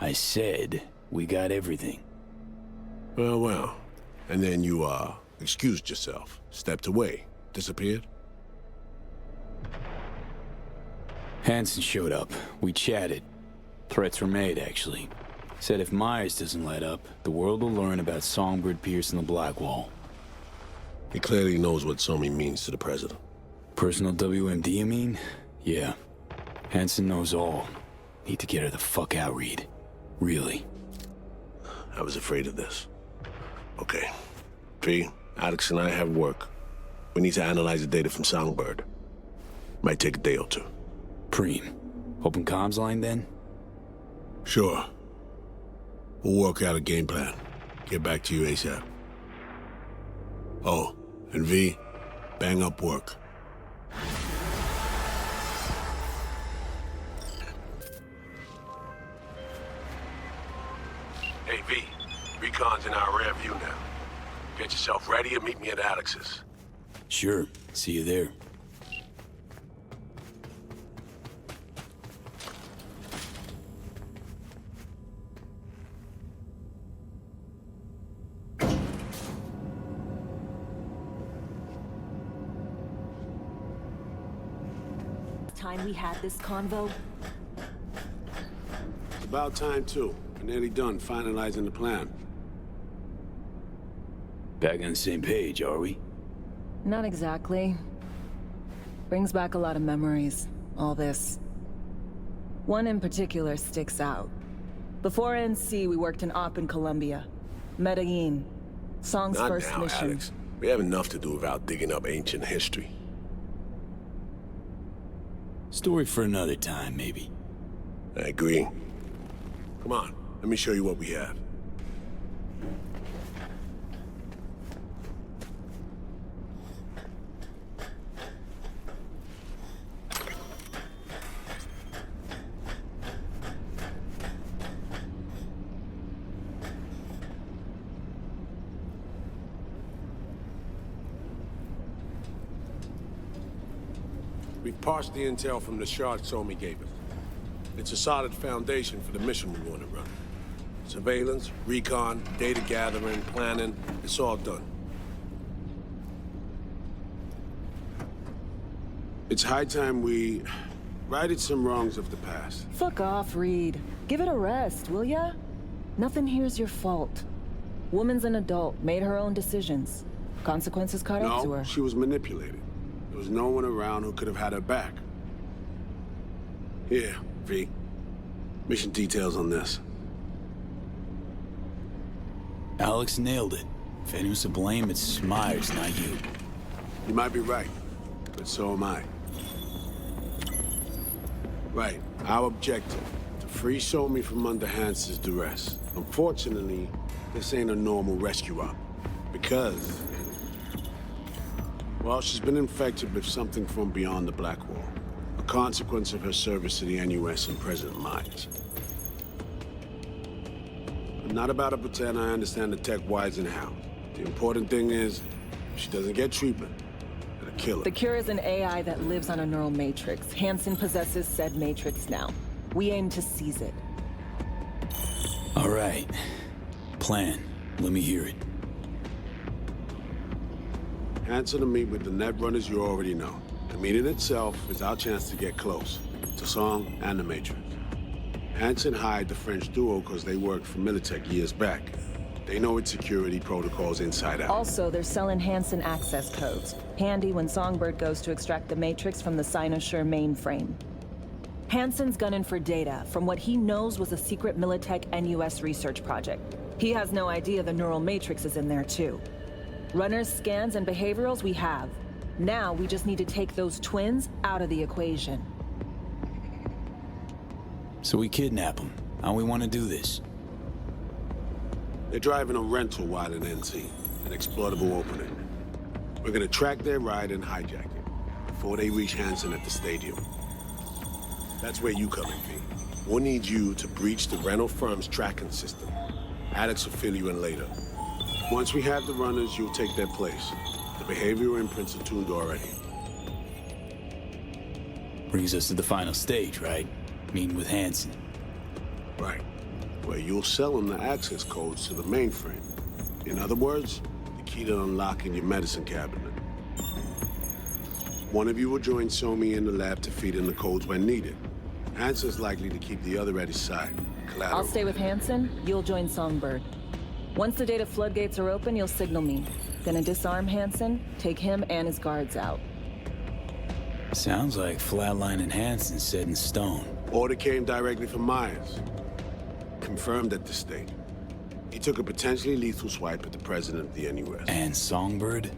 I said we got everything. Well, well. And then you, excused yourself. Stepped away. Disappeared? Hansen showed up. We chatted. Threats were made, actually. Said if Myers doesn't let up, the world will learn about Songbird piercing the Blackwall. He clearly knows what Somi means to the president. Personal WMD, you mean? Yeah. Hansen knows all. Need to get her the fuck out, Reed. Really. I was afraid of this. Okay. V, Alex and I have work. We need to analyze the data from Songbird. Might take a day or two. Preem. Open comms line, then? Sure. We'll work out a game plan. Get back to you ASAP. Oh, and V, bang up work. Hey V, Recon's in our rear view now. Get yourself ready and meet me at Alex's. Sure. See you there. Time we had this convo. It's about time too. We're nearly done finalizing the plan. Back on the same page, are we? Not exactly. Brings back a lot of memories, all this. One in particular sticks out. Before NC, we worked in op in Colombia. Medellin. Song's Not first now, mission. Alex. We have enough to do without digging up ancient history. Story for another time, maybe. I agree. Come on, let me show you what we have. We've parsed the intel from the shard Somi gave us. It's a solid foundation for the mission we want to run. Surveillance, recon, data gathering, planning, it's all done. It's high time we righted some wrongs of the past. Fuck off, Reed. Give it a rest, will ya? Nothing here's your fault. Woman's an adult, made her own decisions. Consequences caught up to No, her. she was manipulated. There was no one around who could have had her back. Here, V. Mission details on this. Alex nailed it. If anyone's to blame, it's Myers, not you. You might be right, but so am I. Right, our objective, to free Somi from under Hansen's duress. Unfortunately, this ain't a normal rescue op. Because, well, she's been infected with something from beyond the Black Wall. A consequence of her service to the NUS and President Myers. I'm not about to pretend I understand the tech whys and how. The important thing is, if she doesn't get treatment, it'll kill her. The cure is an AI that lives on a neural matrix. Hansen possesses said matrix now. We aim to seize it. All right. Plan. Let me hear it. Hansen to meet with the net runners you already know. The meeting itself is our chance to get close to Song and the Matrix. Hansen hired the French duo because they worked for Militech years back. They know its security protocols inside out. Also, they're selling Hansen access codes. Handy when Songbird goes to extract the matrix from the Cynosure mainframe. Hansen's gunning for data from what he knows was a secret Militech NUS research project. He has no idea the neural matrix is in there too. Runners, scans, and behaviorals we have. Now we just need to take those twins out of the equation. So we kidnap them. How we want to do this? They're driving a rental while in NC, an exploitable opening. We're gonna track their ride and hijack it before they reach Hansen at the stadium. That's where you come in, V. We'll need you to breach the rental firm's tracking system. Alex will fill you in later. Once we have the runners, you'll take their place. The behavioral imprints are tuned already. Brings us to the final stage, right? Meeting with Hansen. Right. Where you'll sell them the access codes to the mainframe. In other words, the key to unlocking your medicine cabinet. One of you will join Somi in the lab to feed in the codes when needed. Hansen's likely to keep the other at his side. Collateral. I'll stay with Hansen, you'll join Songbird. Once the data floodgates are open, you'll signal me. Gonna disarm Hansen, take him and his guards out. Sounds like flatlining Hansen set in stone. Order came directly from Myers. Confirmed at the state. He took a potentially lethal swipe at the president of the NUS. And Songbird?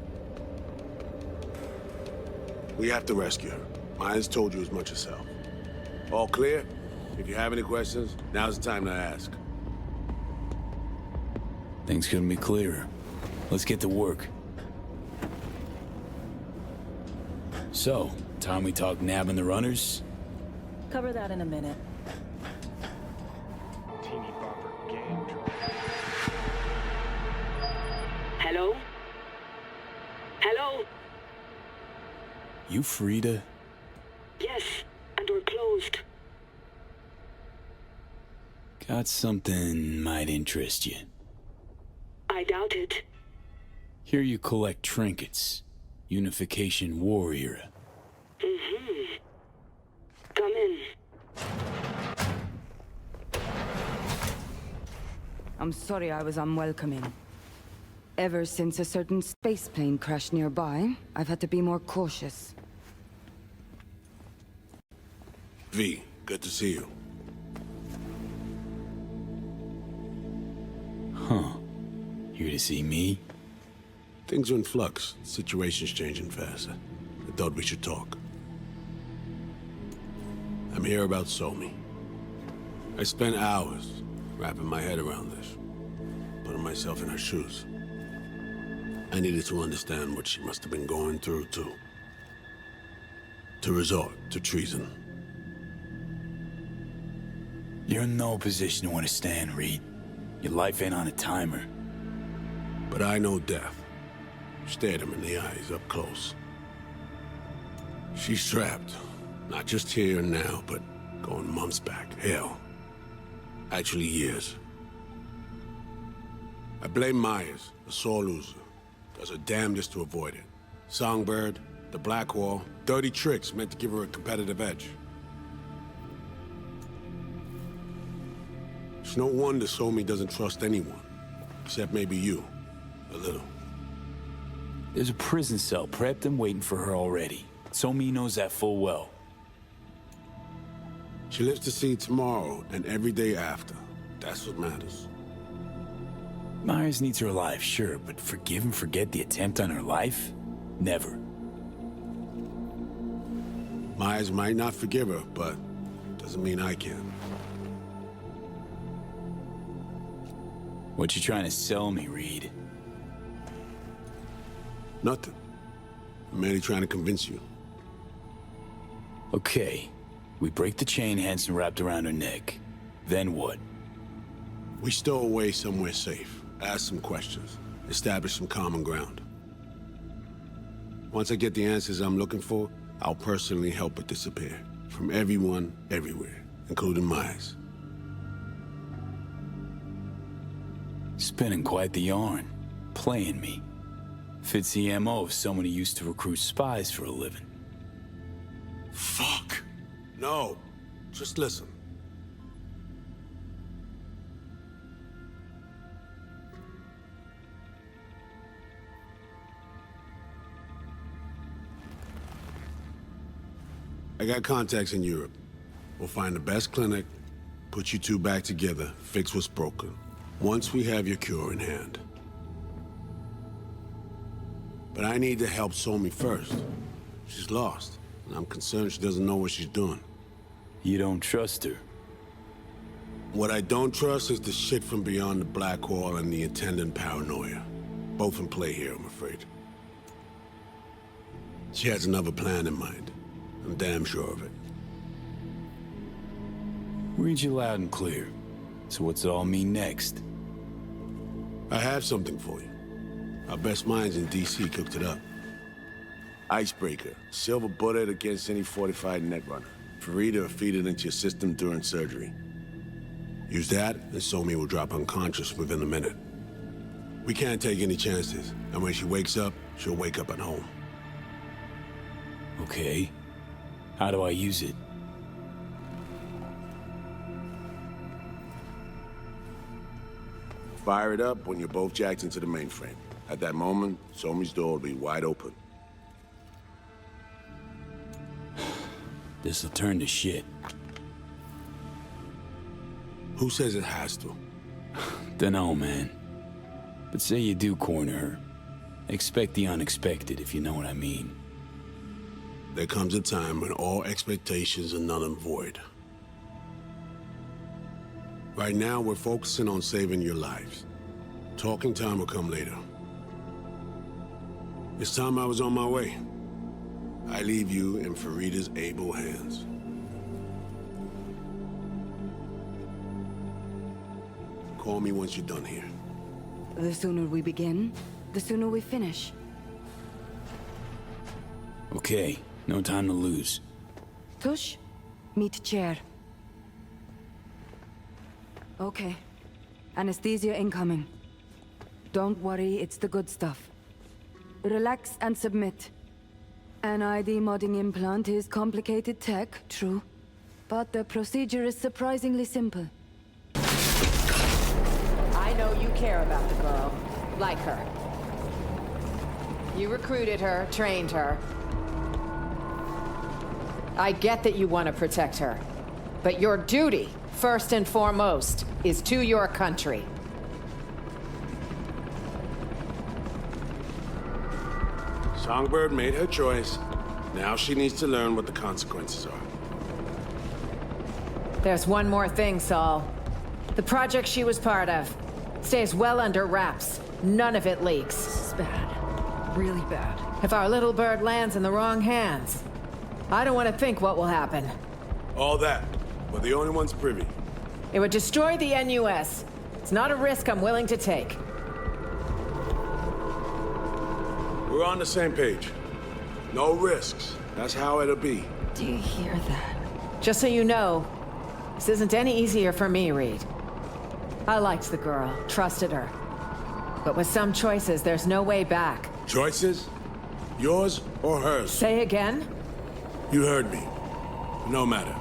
We have to rescue her. Myers told you as much herself. All clear? If you have any questions, now's the time to ask. Things couldn't be clearer. Let's get to work. So, time we talk nabbing the runners? Cover that in a minute. Teeny bopper game. Hello? Hello? You Frida? Yes, and we're closed. Got something might interest you. I doubt it. Here you collect trinkets. Unification War era. Mm-hmm. Come in. I'm sorry I was unwelcoming. Ever since a certain space plane crashed nearby, I've had to be more cautious. V, good to see you. Huh. Here to see me? Things are in flux. Situation's changing fast. I thought we should talk. I'm here about Somi. I spent hours wrapping my head around this, putting myself in her shoes. I needed to understand what she must have been going through, too. To resort to treason. You're in no position to understand, Reed. Your life ain't on a timer. But I know death. Stared him in the eyes up close. She's trapped. Not just here and now, but going months back. Hell. Actually years. I blame Myers, the sore loser. Does her damnedest to avoid it. Songbird, the Blackwall, dirty tricks meant to give her a competitive edge. It's no wonder Somi doesn't trust anyone. Except maybe you. A little. There's a prison cell prepped and waiting for her already. Somi knows that full well. She lives to see tomorrow and every day after. That's what matters. Myers needs her alive, sure, but forgive and forget the attempt on her life? Never. Myers might not forgive her, but doesn't mean I can. What you trying to sell me, Reed? Nothing. I'm merely trying to convince you. Okay. We break the chain Hansen wrapped around her neck. Then what? We stow away somewhere safe. Ask some questions. Establish some common ground. Once I get the answers I'm looking for, I'll personally help it disappear. From everyone, everywhere. Including Myers. Spinning quite the yarn. Playing me. Fits the MO of someone who used to recruit spies for a living. Fuck! No. Just listen. I got contacts in Europe. We'll find the best clinic, put you two back together, fix what's broken. Once we have your cure in hand. But I need to help Somi first. She's lost, and I'm concerned she doesn't know what she's doing. You don't trust her? What I don't trust is the shit from beyond the Blackwall and the attendant paranoia. Both in play here, I'm afraid. She has another plan in mind. I'm damn sure of it. Read you loud and clear. So what's it all mean next? I have something for you. Our best minds in DC cooked it up. Icebreaker. Silver bullet against any fortified netrunner. Farida will feed it into your system during surgery. Use that, and Somi will drop unconscious within a minute. We can't take any chances, and when she wakes up, she'll wake up at home. Okay. How do I use it? Fire it up when you're both jacked into the mainframe. At that moment, Somi's door will be wide open. This'll turn to shit. Who says it has to? Dunno, man. But say you do corner her. Expect the unexpected, if you know what I mean. There comes a time when all expectations are null and void. Right now, we're focusing on saving your lives. Talking time will come later. It's time I was on my way. I leave you in Farida's able hands. Call me once you're done here. The sooner we begin, the sooner we finish. Okay, no time to lose. Tush, meet chair. Okay. Anesthesia incoming. Don't worry, it's the good stuff. Relax and submit. An ID modding implant is complicated tech, true. But the procedure is surprisingly simple. I know you care about the girl. Like her. You recruited her, trained her. I get that you want to protect her. But your duty, first and foremost, is to your country. Songbird made her choice. Now she needs to learn what the consequences are. There's one more thing, Saul. The project she was part of stays well under wraps. None of it leaks. This is bad. Really bad. If our little bird lands in the wrong hands, I don't want to think what will happen. All that. We're the only ones privy. It would destroy the NUS. It's not a risk I'm willing to take. We're on the same page. No risks. That's how it'll be. Do you hear that? Just so you know, this isn't any easier for me, Reed. I liked the girl, trusted her. But with some choices, there's no way back. Choices? Yours or hers? Say again? You heard me. No matter.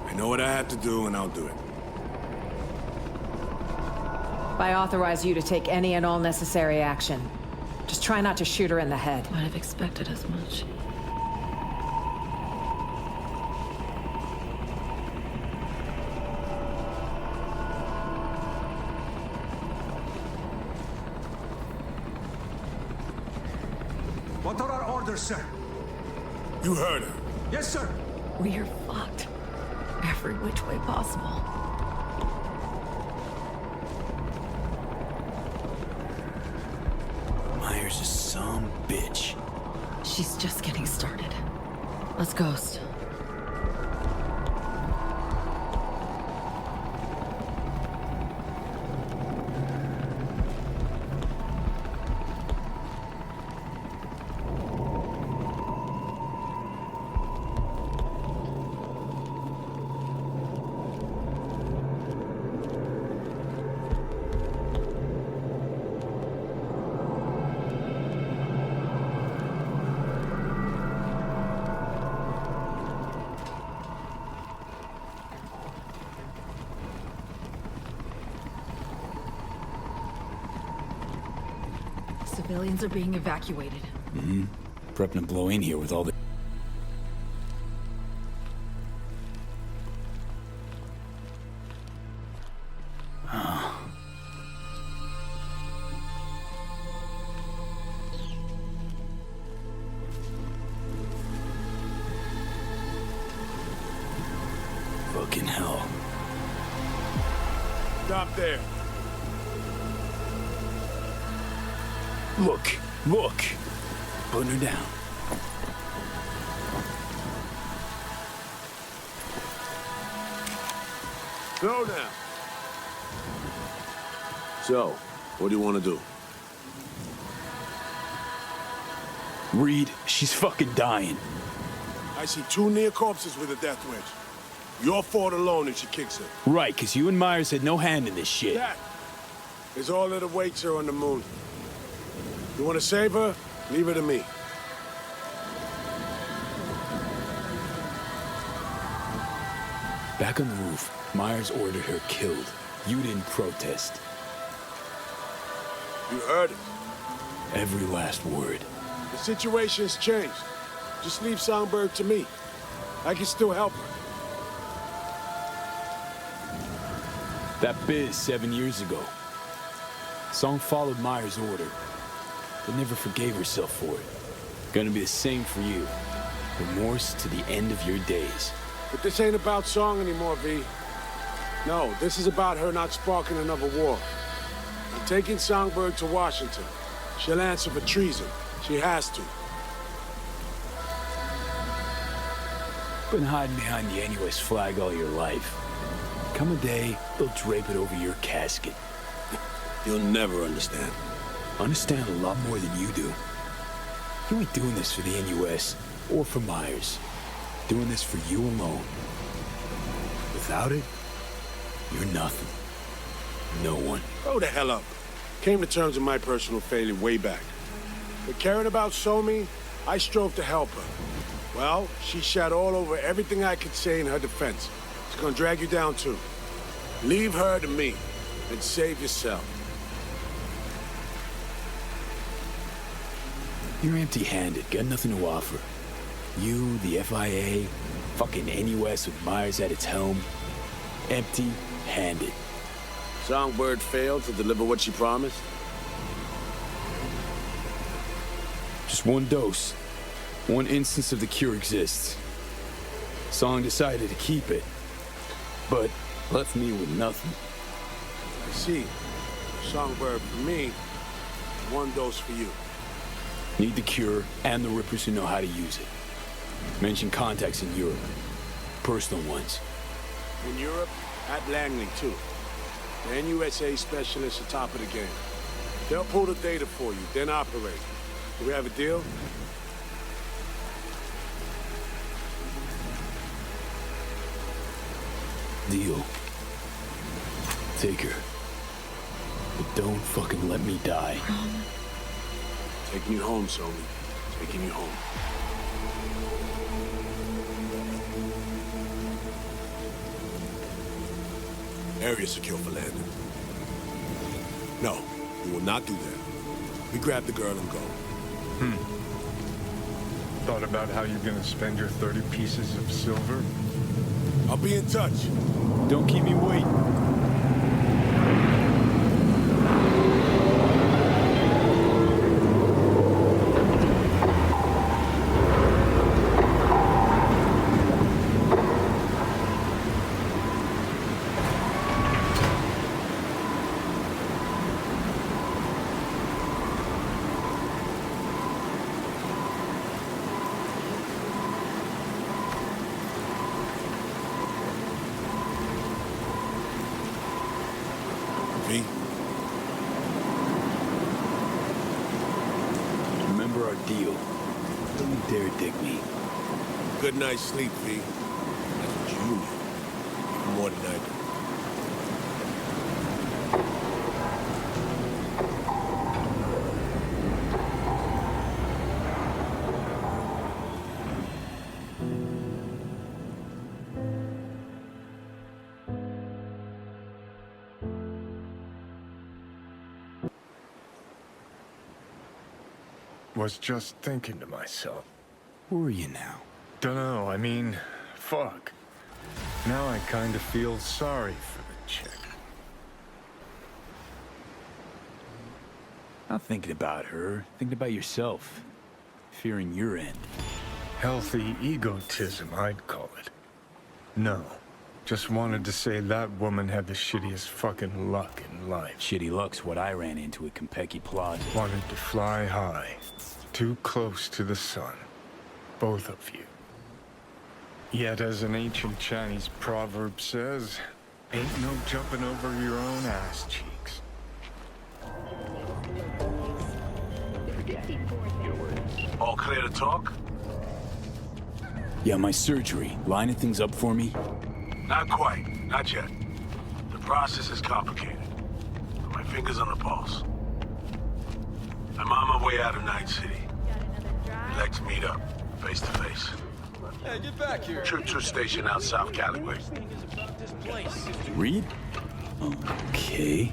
I know what I have to do, and I'll do it. I authorize you to take any and all necessary action. Just try not to shoot her in the head. Might have expected as much. What are our orders, sir? You heard her. Yes, sir. We are fucked. Every which way possible. Myers is some bitch. She's just getting started. Let's ghost. Civilians are being evacuated. Mm-hmm. Prepping to blow in here with all the... Fucking hell. Stop there. Look, look! Putting her down. Slow down. So, what do you want to do? Reed, she's fucking dying. I see two near corpses with a death wish. Your fault alone if she kicks it. Right, because you and Myers had no hand in this shit. That is all that awaits her on the moon. You want to save her? Leave her to me. Back on the roof, Myers ordered her killed. You didn't protest. You heard it. Every last word. The situation's changed. Just leave Songbird to me. I can still help her. That biz 7 years ago. Song followed Myers' order, but never forgave herself for it. Gonna be the same for you. Remorse to the end of your days. But this ain't about Song anymore, V. No, this is about her not sparking another war. I'm taking Songbird to Washington. She'll answer for treason. She has to. Been hiding behind the NUS flag all your life. Come a day, they'll drape it over your casket. You'll never understand. Understand a lot more than you do. You ain't doing this for the NUS or for Myers. Doing this for you alone. Without it, you're nothing. No one. Grow the hell up. Came to terms with my personal failure way back. But caring about Somi, I strove to help her. Well, she shat all over everything I could say in her defense. It's gonna drag you down too. Leave her to me and save yourself. You're empty-handed, got nothing to offer. You, the FIA, fucking NUS with Myers at its helm. Empty-handed. Songbird failed to deliver what she promised? Just one dose. One instance of the cure exists. Song decided to keep it, but left me with nothing. I see. Songbird for me, one dose for you. Need the cure and the Rippers who know how to use it. Mention contacts in Europe. Personal ones. In Europe, at Langley, too. The NUSA specialists are top of the game. They'll pull the data for you, then operate. Do we have a deal? Deal. Take her. But don't fucking let me die. Taking you home, Somi. Taking you home. Area secure for landing. No, we will not do that. We grab the girl and go. Thought about how you're gonna spend your 30 pieces of silver? I'll be in touch. Don't keep me waiting. Remember our deal. Don't you dare dig me. Good night's sleep, V. That's what you need. Even more than I do. Was just thinking to myself. Who are you now? Dunno, I mean, fuck. Now I kinda feel sorry for the chick. Not thinking about her, thinking about yourself. Fearing your end. Healthy egotism, I'd call it. No. Just wanted to say that woman had the shittiest fucking luck in life. Shitty luck's what I ran into at Konpeki Plaza. Wanted to fly high. Too close to the sun. Both of you. Yet, as an ancient Chinese proverb says, ain't no jumping over your own ass cheeks. All clear to talk? Yeah, my surgery. Lining things up for me? Not quite. Not yet. The process is complicated. But my finger's on the pulse. I'm on my way out of Night City. We'd like to meet up, face to face. Hey, get back here. Choo-choo station out South Caliway. Reed? Okay.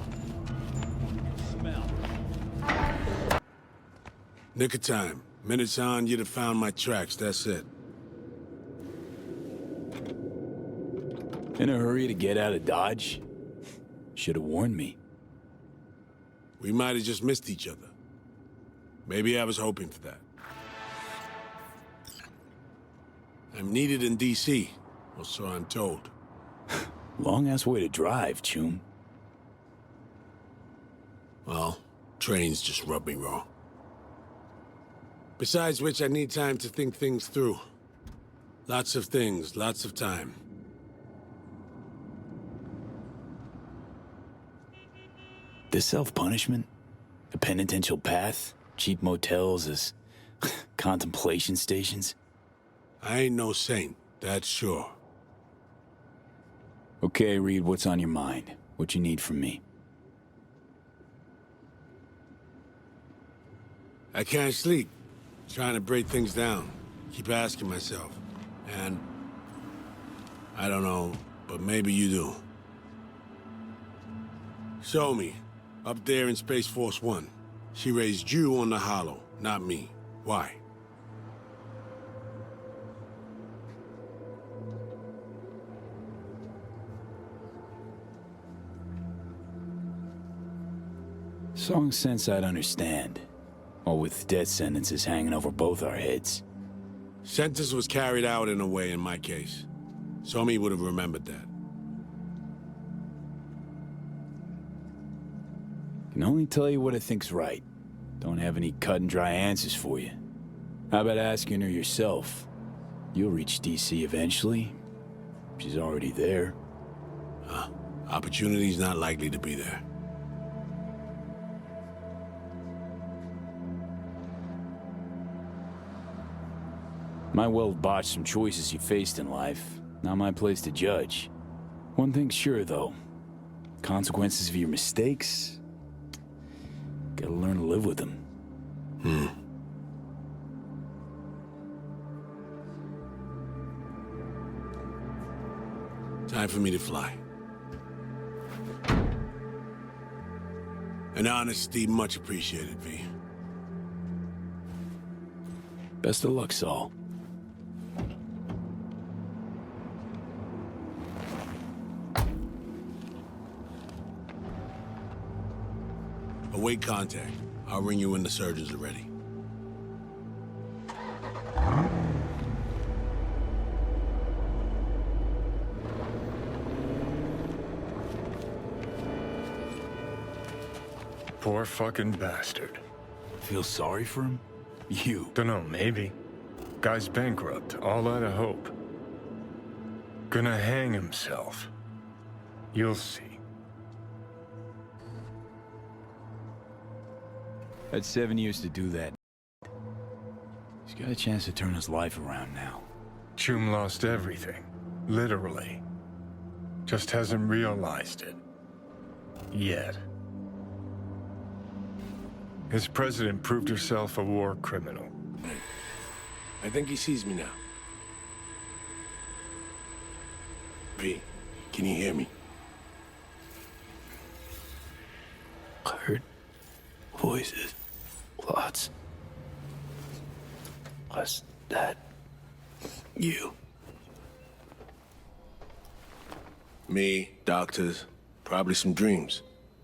Nick of time. Minutes on, you'd have found my tracks, that's it. In a hurry to get out of Dodge? Should have warned me. We might have just missed each other. Maybe I was hoping for that. I'm needed in D.C., or so I'm told. Long-ass way to drive, Choom. Well, trains just rub me wrong. Besides which, I need time to think things through. Lots of things, lots of time. The self-punishment? The penitential path? Cheap motels as contemplation stations? I ain't no saint, that's sure. Okay, Reed, what's on your mind? What you need from me? I can't sleep. Trying to break things down. Keep asking myself. And... I don't know, but maybe you do. Show me. Up there in Space Force 1. She raised you on the Hollow, not me. Why? Song sense I'd understand. Or with death sentences hanging over both our heads. Sentence was carried out in a way in my case. Somi would have remembered that. Can only tell you what I think's right. Don't have any cut and dry answers for you. How about asking her yourself? You'll reach DC eventually. She's already there. Opportunity's not likely to be there. Might well have botched some choices you faced in life. Not my place to judge. One thing's sure, though. Consequences of your mistakes... gotta learn to live with them. Time for me to fly. And honesty, much appreciated, V. Best of luck, Saul. Await contact. I'll ring you when the surgeons are ready. Poor fucking bastard. Feel sorry for him? You. Dunno, maybe. Guy's bankrupt, all out of hope. Gonna hang himself. You'll see. Had 7 years to do that. He's got a chance to turn his life around now. Chum lost everything. Literally. Just hasn't realized it. Yet. His president proved herself a war criminal. I think he sees me now. V, can you hear me? I heard voices. Lots. Was that you? Me, doctors, probably some dreams.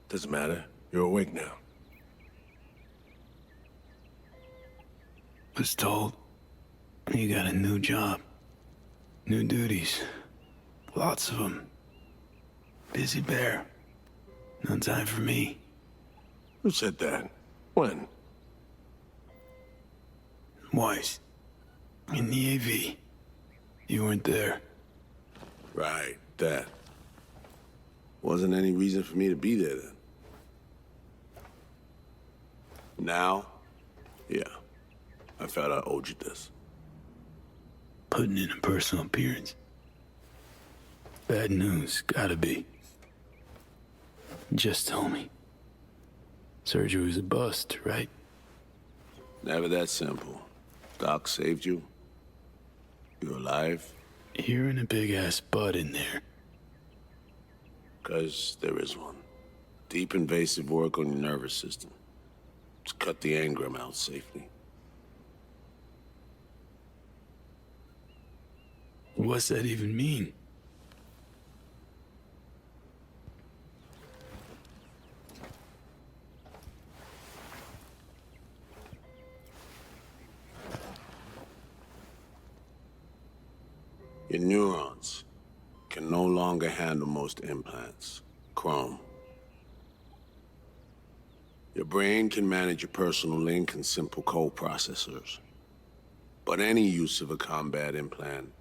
Doesn't matter. You're awake now. Was told you got a new job. New duties. Lots of them. Busy bear. No time for me. Who said that? When? Weiss. In the AV. You weren't there. Right, that. Wasn't any reason for me to be there then. Now? Yeah. I felt I owed you this. Putting in a personal appearance. Bad news, gotta be. Just tell me. Surgery was a bust, right? Never that simple. Doc saved you. You're alive. You're in a big-ass butt in there. 'Cause there is one. Deep invasive work on your nervous system. To cut the engram out safely. What's that even mean? Your neurons can no longer handle most implants. Chrome. Your brain can manage your personal link and simple code processors. But any use of a combat implant,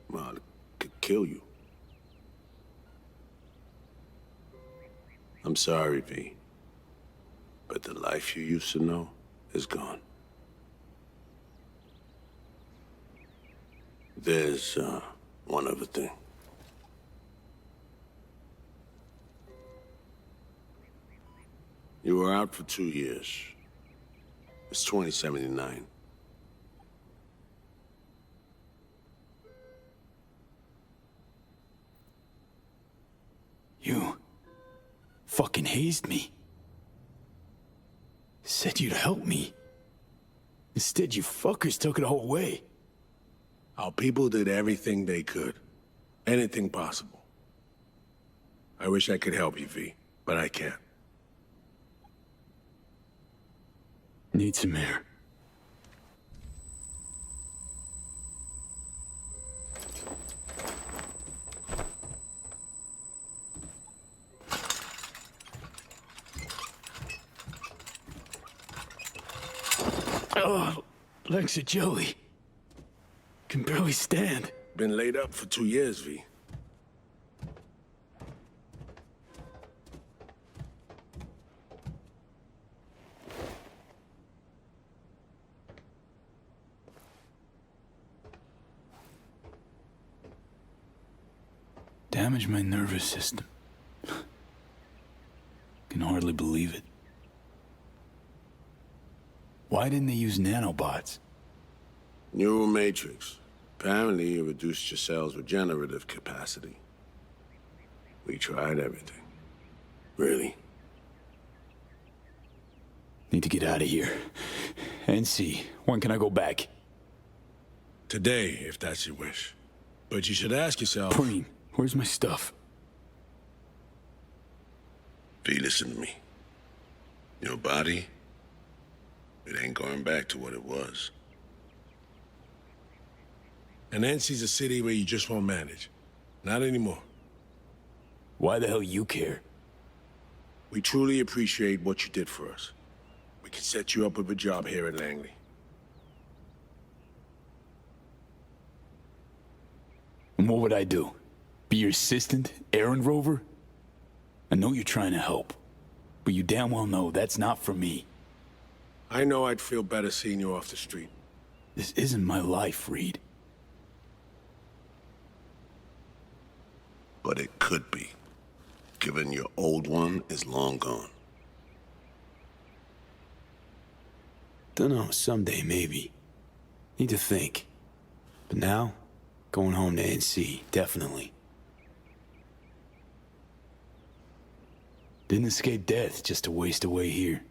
well, it could kill you. I'm sorry, V. But the life you used to know is gone. There's, one other thing. You were out for 2 years. It's 2079. You fucking hazed me. Said you'd help me. Instead, you fuckers took it all away. Our people did everything they could. Anything possible. I wish I could help you, V, but I can't. Need some air. Oh, legs are jelly. Can barely stand. Been laid up for 2 years, V. Damage my nervous system. Can hardly believe it. Why didn't they use nanobots? Neural matrix. Apparently, it reduced your cell's regenerative capacity. We tried everything. Really? Need to get out of here. NC, when can I go back? Today, if that's your wish. But you should ask yourself... Preem, where's my stuff? V, listen to me. Your body, it ain't going back to what it was. And NC's a city where you just won't manage. Not anymore. Why the hell you care? We truly appreciate what you did for us. We can set you up with a job here at Langley. And what would I do? Be your assistant, errand rover? I know you're trying to help, but you damn well know that's not for me. I know I'd feel better seeing you off the street. This isn't my life, Reed. But it could be, given your old one is long gone. Dunno, someday maybe. Need to think. But now, going home to NC, definitely. Didn't escape death just to waste away here.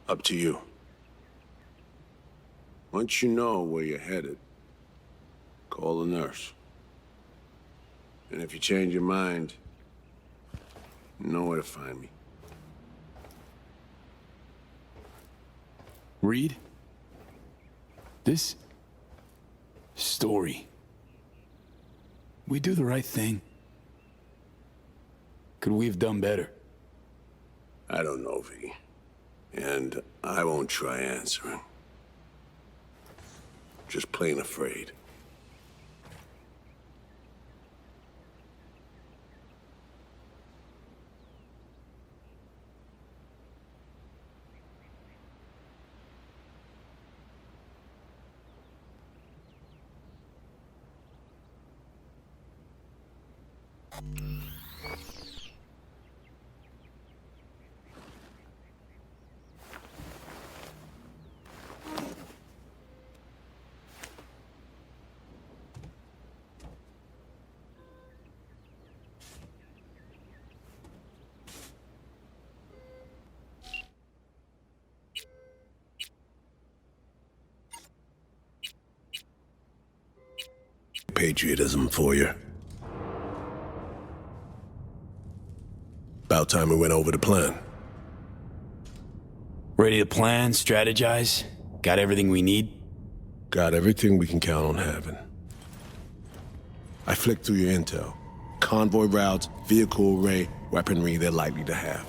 Up to you. Once you know where you're headed, call the nurse. And if you change your mind, you know where to find me. Reed? This story. We do the right thing. Could we have done better? I don't know, V. And I won't try answering. Just plain afraid. Patriotism for you. About time we went over the plan. Ready to plan, strategize? Got everything we need? Got everything we can count on having. I flicked through your intel. Convoy routes, vehicle array, weaponry they're likely to have.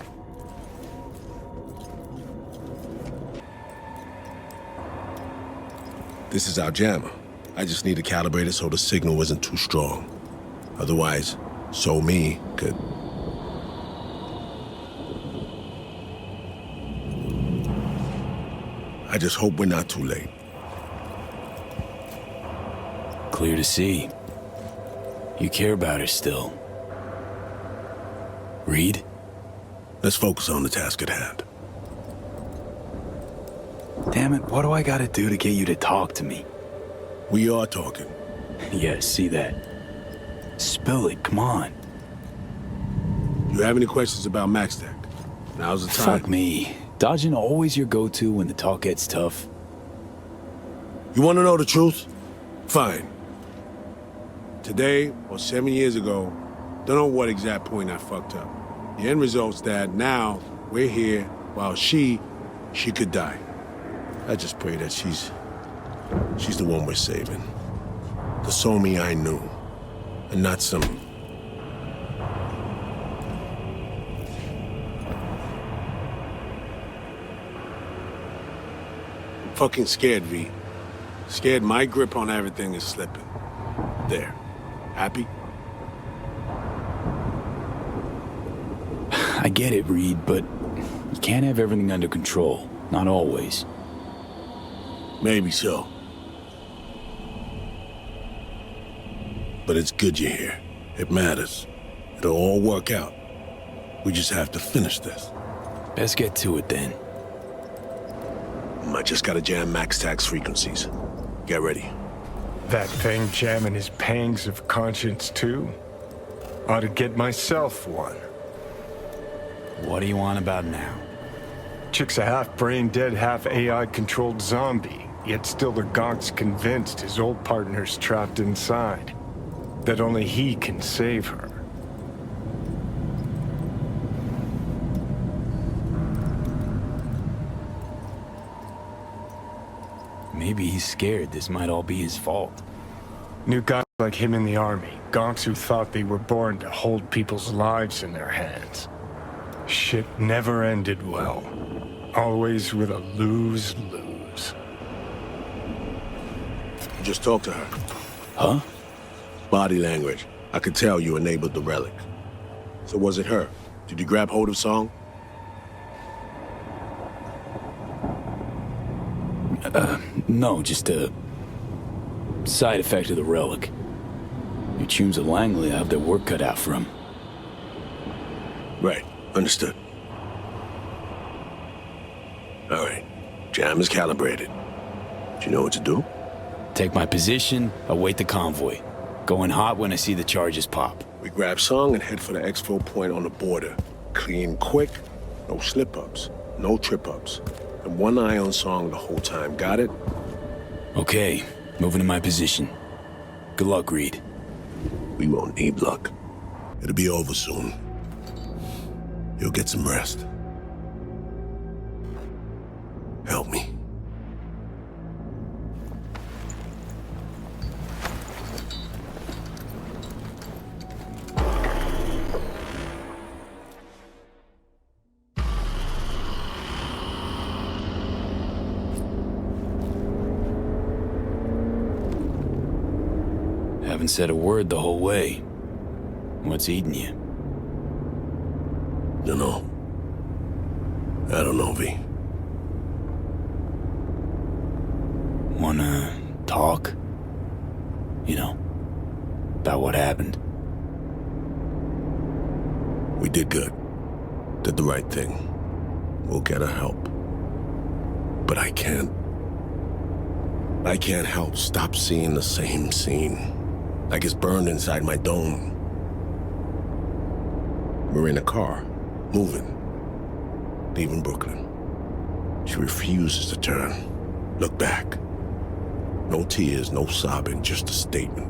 This is our jammer. I just need to calibrate it so the signal isn't too strong. Otherwise, So Me could... I just hope we're not too late. Clear to see. You care about her still. Reed? Let's focus on the task at hand. Damn it, what do I gotta do to get you to talk to me? We are talking. Yeah, see that. Spill it, come on. You have any questions about MaxTech? Now's the time. Fuck me. Dodging always your go-to when the talk gets tough. You want to know the truth? Fine. Today, or 7 years ago, don't know what exact point I fucked up. The end result's that now we're here while she could die. I just pray that she's the one we're saving. The Somi I knew, and not some... I'm fucking scared, V. Scared my grip on everything is slipping. There. Happy? I get it, Reed, but you can't have everything under control. Not always. Maybe so. But it's good you're here. It matters. It'll all work out. We just have to finish this. Best get to it then. I just gotta jam max tax frequencies. Get ready. That thing jamming his pangs of conscience too? Ought to get myself one. What do you want about now? Chick's a half brain-dead, half AI-controlled zombie, yet still the Gonk's convinced his old partner's trapped inside. That only he can save her. Maybe he's scared this might all be his fault. New guys like him in the army, Gonks who thought they were born to hold people's lives in their hands. Shit never ended well. Always with a lose-lose. Just talk to her. Huh? Body language. I could tell you enabled the relic. So was it her? Did you grab hold of Song? No, just a side effect of the relic. Your tunes of Langley have their work cut out for them. Right. Understood. All right. Jam is calibrated. Do you know what to do? Take my position, await the convoy. Going hot when I see the charges pop. We grab Song and head for the exfil point on the border. Clean quick, no slip-ups, no trip-ups. And one eye on Song the whole time, got it? Okay, moving to my position. Good luck, Reed. We won't need luck. It'll be over soon. You'll get some rest. Help me. Haven't said a word the whole way. What's eating you? Dunno. I don't know, V. Wanna talk? You know, about what happened. We did good. Did the right thing. We'll get her help. But I can't help stop seeing the same scene. Like it's burned inside my dome. We're in a car, moving, leaving Brooklyn. She refuses to turn, look back. No tears, no sobbing, just a statement.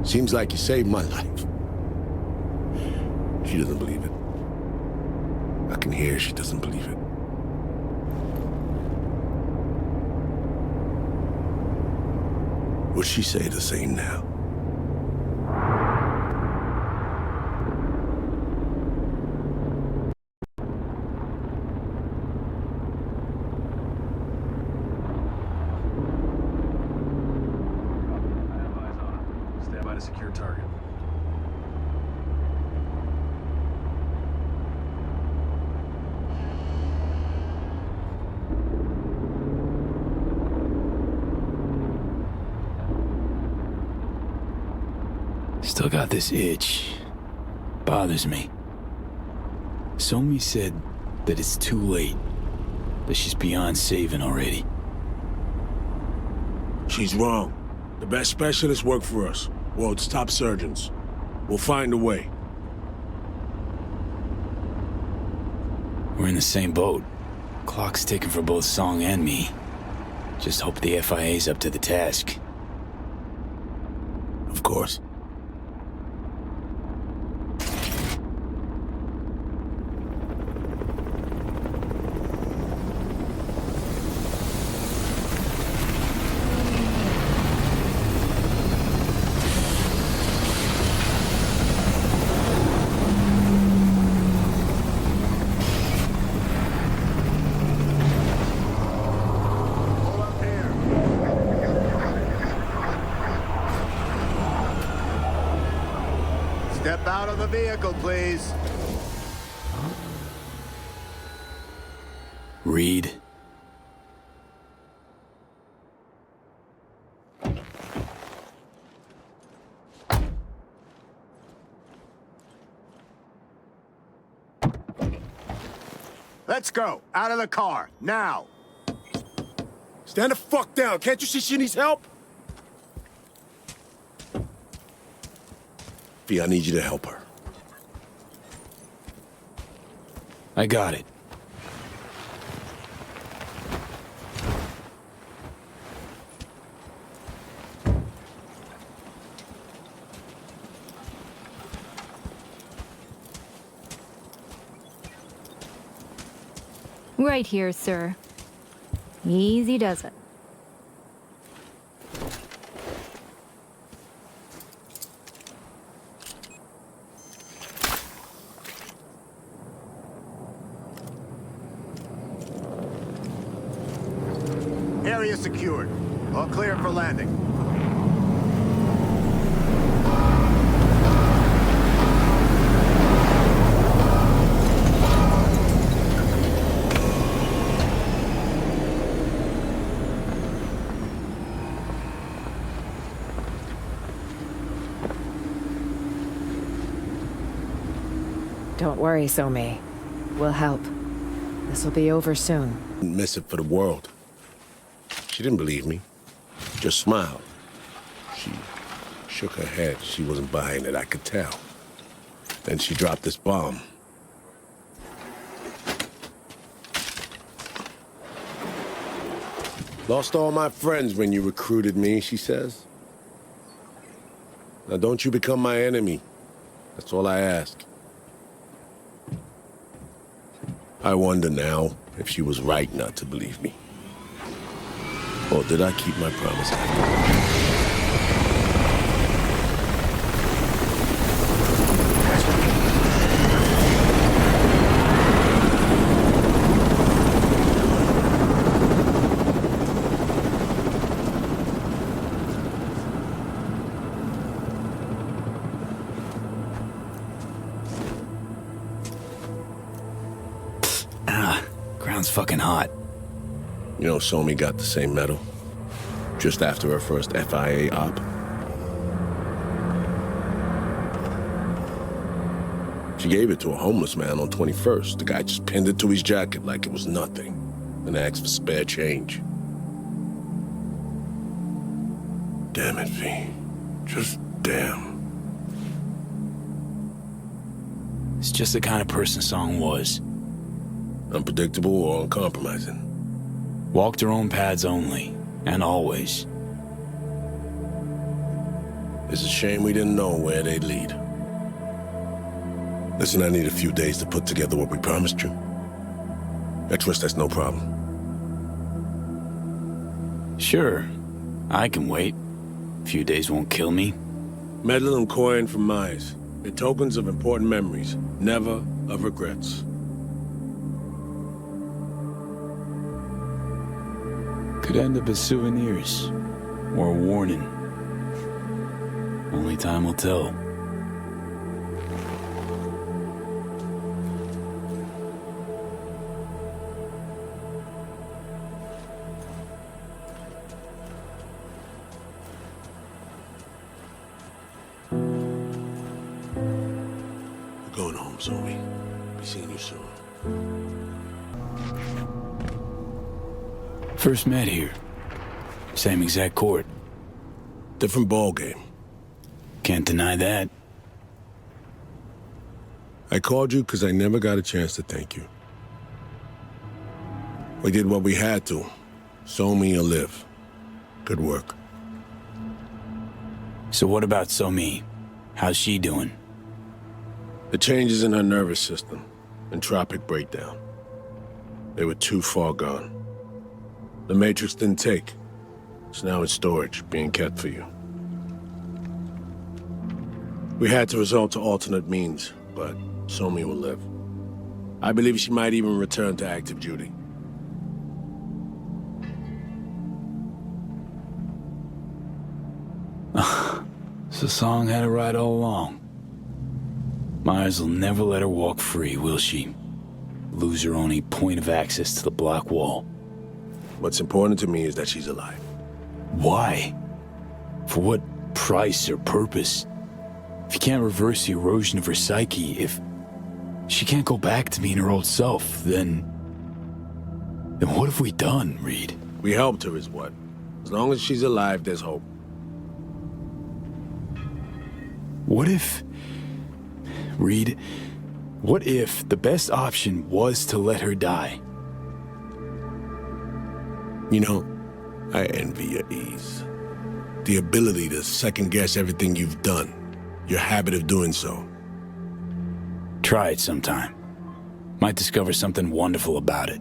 Seems like you saved my life. She doesn't believe it. I can hear she doesn't believe it. Would she say the same now? Stand by to secure target. Still got this itch. Bothers me. Somi said that it's too late. That she's beyond saving already. She's wrong. The best specialists work for us. World's top surgeons. We'll find a way. We're in the same boat. Clock's ticking for both Song and me. Just hope the FIA's up to the task. Of course. Step out of the vehicle, please. Reed. Let's go. Out of the car. Now. Stand the fuck down. Can't you see she needs help? V, I need you to help her. I got it. Right here, sir. Easy does it. Area secured. All clear for landing. Don't worry, Somi. We'll help. This'll be over soon. Didn't miss it for the world. She didn't believe me. Just smiled. She shook her head. She wasn't buying it, I could tell. Then she dropped this bomb. Lost all my friends when you recruited me, she says. Now don't you become my enemy. That's all I ask. I wonder now if she was right not to believe me. Or did I keep my promise after all? Ground's fucking hot. You know, Somi got the same medal. Just after her first FIA op. She gave it to a homeless man on 21st. The guy just pinned it to his jacket like it was nothing. And asked for spare change. Damn it, V. Just damn. It's just the kind of person Song was. Unpredictable or uncompromising. Walked her own paths only, and always. It's a shame we didn't know where they'd lead. Listen, I need a few days to put together what we promised you. Extras, that's no problem. Sure, I can wait. A few days won't kill me. Medal and coin from Myers. They're tokens of important memories, never of regrets. Could end up as souvenirs, or a warning. Only time will tell. We're going home, Zoe. Be seeing you soon. First met here. Same exact court. Different ball game. Can't deny that. I called you because I never got a chance to thank you. We did what we had to. Somi or live. Good work. So what about Somi? How's she doing? The changes in her nervous system. Entropic breakdown. They were too far gone. The Matrix didn't take. It's now in storage, being kept for you. We had to resort to alternate means, but Somi will live. I believe she might even return to active duty. So Song had it right all along. Myers will never let her walk free, will she? Lose her only point of access to the block wall. What's important to me is that she's alive. Why? For what price or purpose? If you can't reverse the erosion of her psyche, if she can't go back to being her old self, then Then what have we done, Reed? We helped her is what. As long as she's alive, there's hope. What if... Reed, what if the best option was to let her die? You know, I envy your ease. The ability to second-guess everything you've done. Your habit of doing so. Try it sometime. Might discover something wonderful about it.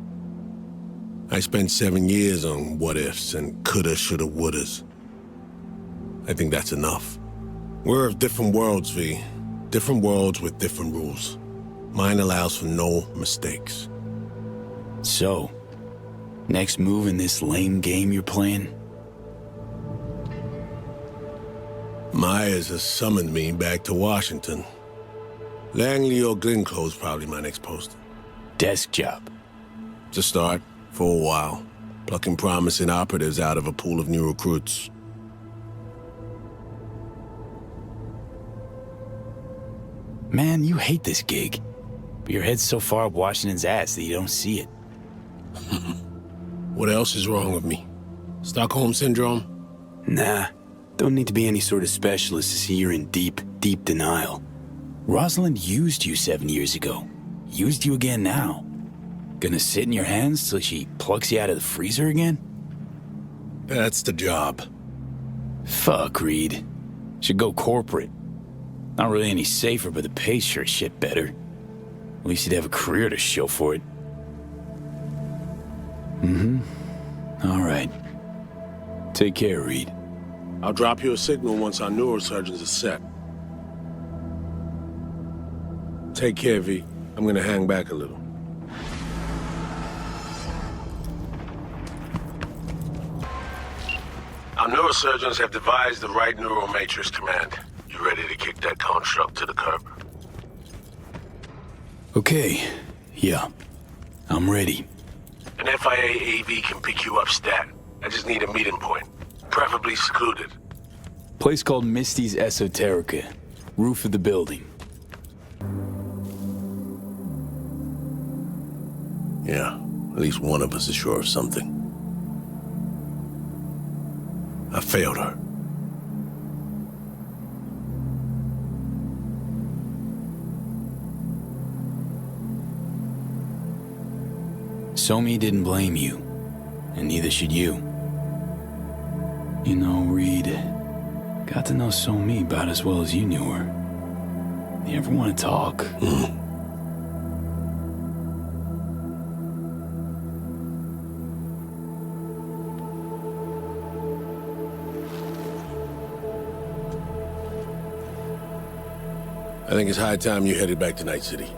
I spent 7 years on what-ifs and coulda, shoulda, wouldas. I think that's enough. We're of different worlds, V. Different worlds with different rules. Mine allows for no mistakes. So, next move in this lame game you're playing? Myers has summoned me back to Washington. Langley or Glenclose probably my next post. Desk job. To start, for a while. Plucking promising operatives out of a pool of new recruits. Man, you hate this gig. But your head's so far up Washington's ass that you don't see it. What else is wrong with me? Stockholm Syndrome? Nah. Don't need to be any sort of specialist to see you're in deep, deep denial. Rosalind used you 7 years ago. Used you again now. Gonna sit in your hands till she plucks you out of the freezer again? That's the job. Fuck, Reed. Should go corporate. Not really any safer, but the pay's sure shit better. At least you'd have a career to show for it. All right. Take care, Reed. I'll drop you a signal once our neurosurgeons are set. Take care, V. I'm gonna hang back a little. Our neurosurgeons have devised the right neural matrix command. You ready to kick that construct to the curb? Okay. Yeah. I'm ready. An FIA AV can pick you up stat. I just need a meeting point. Preferably secluded. Place called Misty's Esoterica. Roof of the building. Yeah, at least one of us is sure of something. I failed her. Somi didn't blame you, and neither should you. You know, Reed, got to know Somi about as well as you knew her. You ever want to talk? I think it's high time you headed back to Night City.